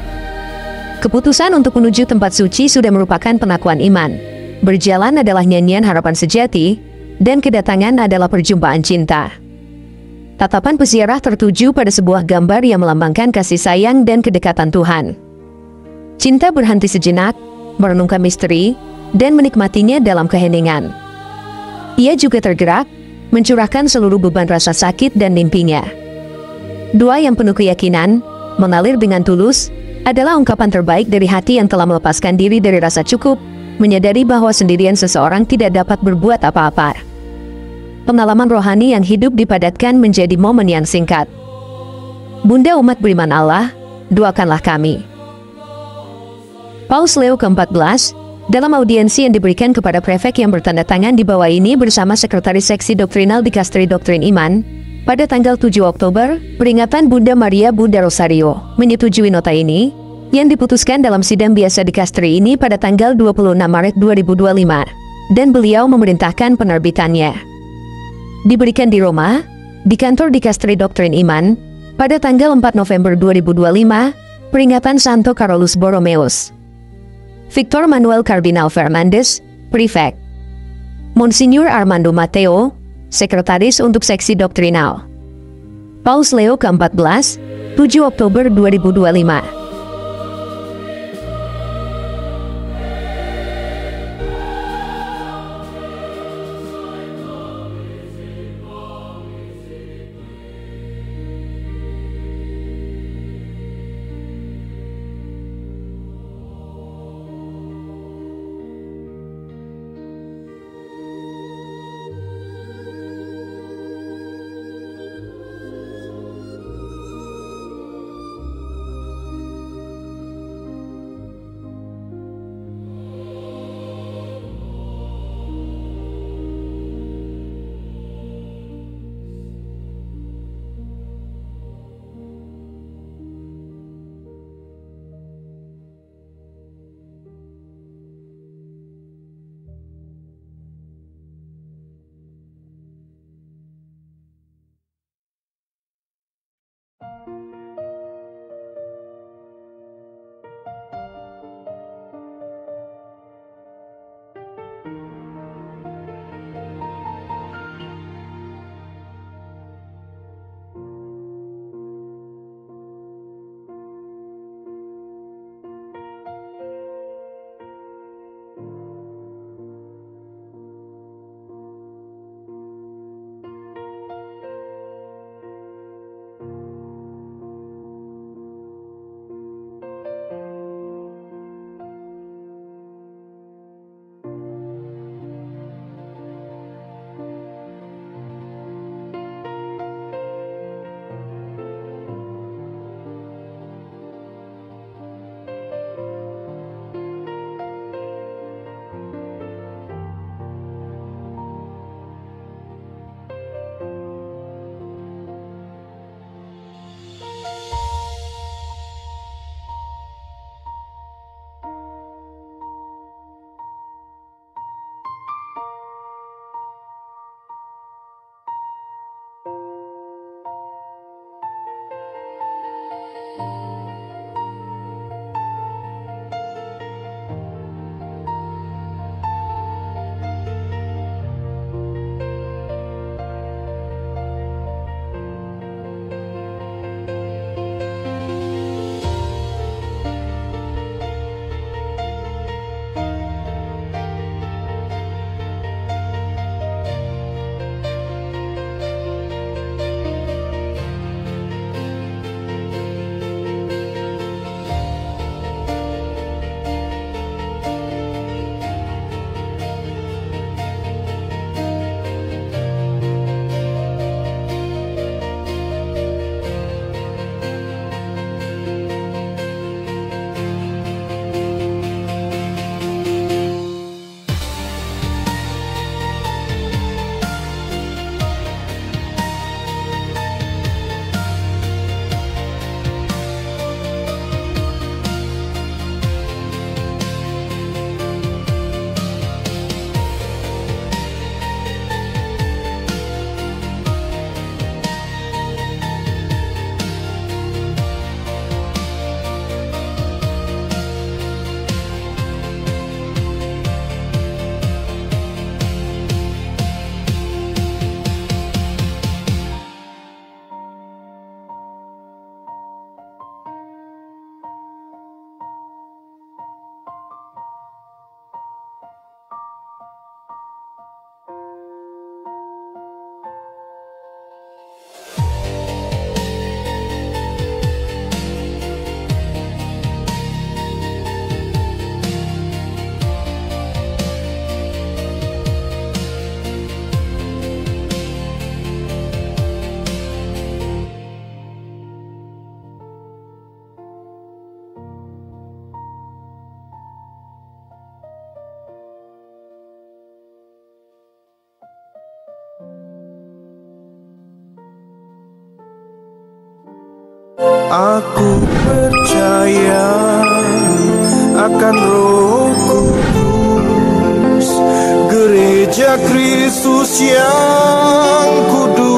Keputusan untuk menuju tempat suci sudah merupakan pengakuan iman. Berjalan adalah nyanyian harapan sejati, dan kedatangan adalah perjumpaan cinta. Tatapan peziarah tertuju pada sebuah gambar yang melambangkan kasih sayang dan kedekatan Tuhan. Cinta berhenti sejenak, merenungkan misteri, dan menikmatinya dalam keheningan. Ia juga tergerak, mencurahkan seluruh beban rasa sakit dan mimpinya. Doa yang penuh keyakinan, mengalir dengan tulus, adalah ungkapan terbaik dari hati yang telah melepaskan diri dari rasa cukup, menyadari bahwa sendirian seseorang tidak dapat berbuat apa-apa. Pengalaman rohani yang hidup dipadatkan menjadi momen yang singkat. Bunda umat beriman Allah, doakanlah kami. Paus Leo ke-14, dalam audiensi yang diberikan kepada prefek yang bertanda tangan di bawah ini bersama Sekretaris Seksi Doktrinal Dikasteri Doktrin Iman, pada tanggal 7 Oktober, peringatan Bunda Maria Bunda Rosario menyetujui nota ini, yang diputuskan dalam sidang biasa Dikasteri ini pada tanggal 26 Maret 2025, dan beliau memerintahkan penerbitannya. Diberikan di Roma, di kantor Dikasteri Doktrin Iman, pada tanggal 4 November 2025, peringatan Santo Carolus Borromeus. Victor Manuel Cardinal Fernandez, Prefek. Monsignor Armando Mateo, Sekretaris untuk Seksi Doktrinal. Paus Leo ke-14, 7 Oktober 2025. Aku percaya akan Roh Kudus, Gereja Kristus yang kudus.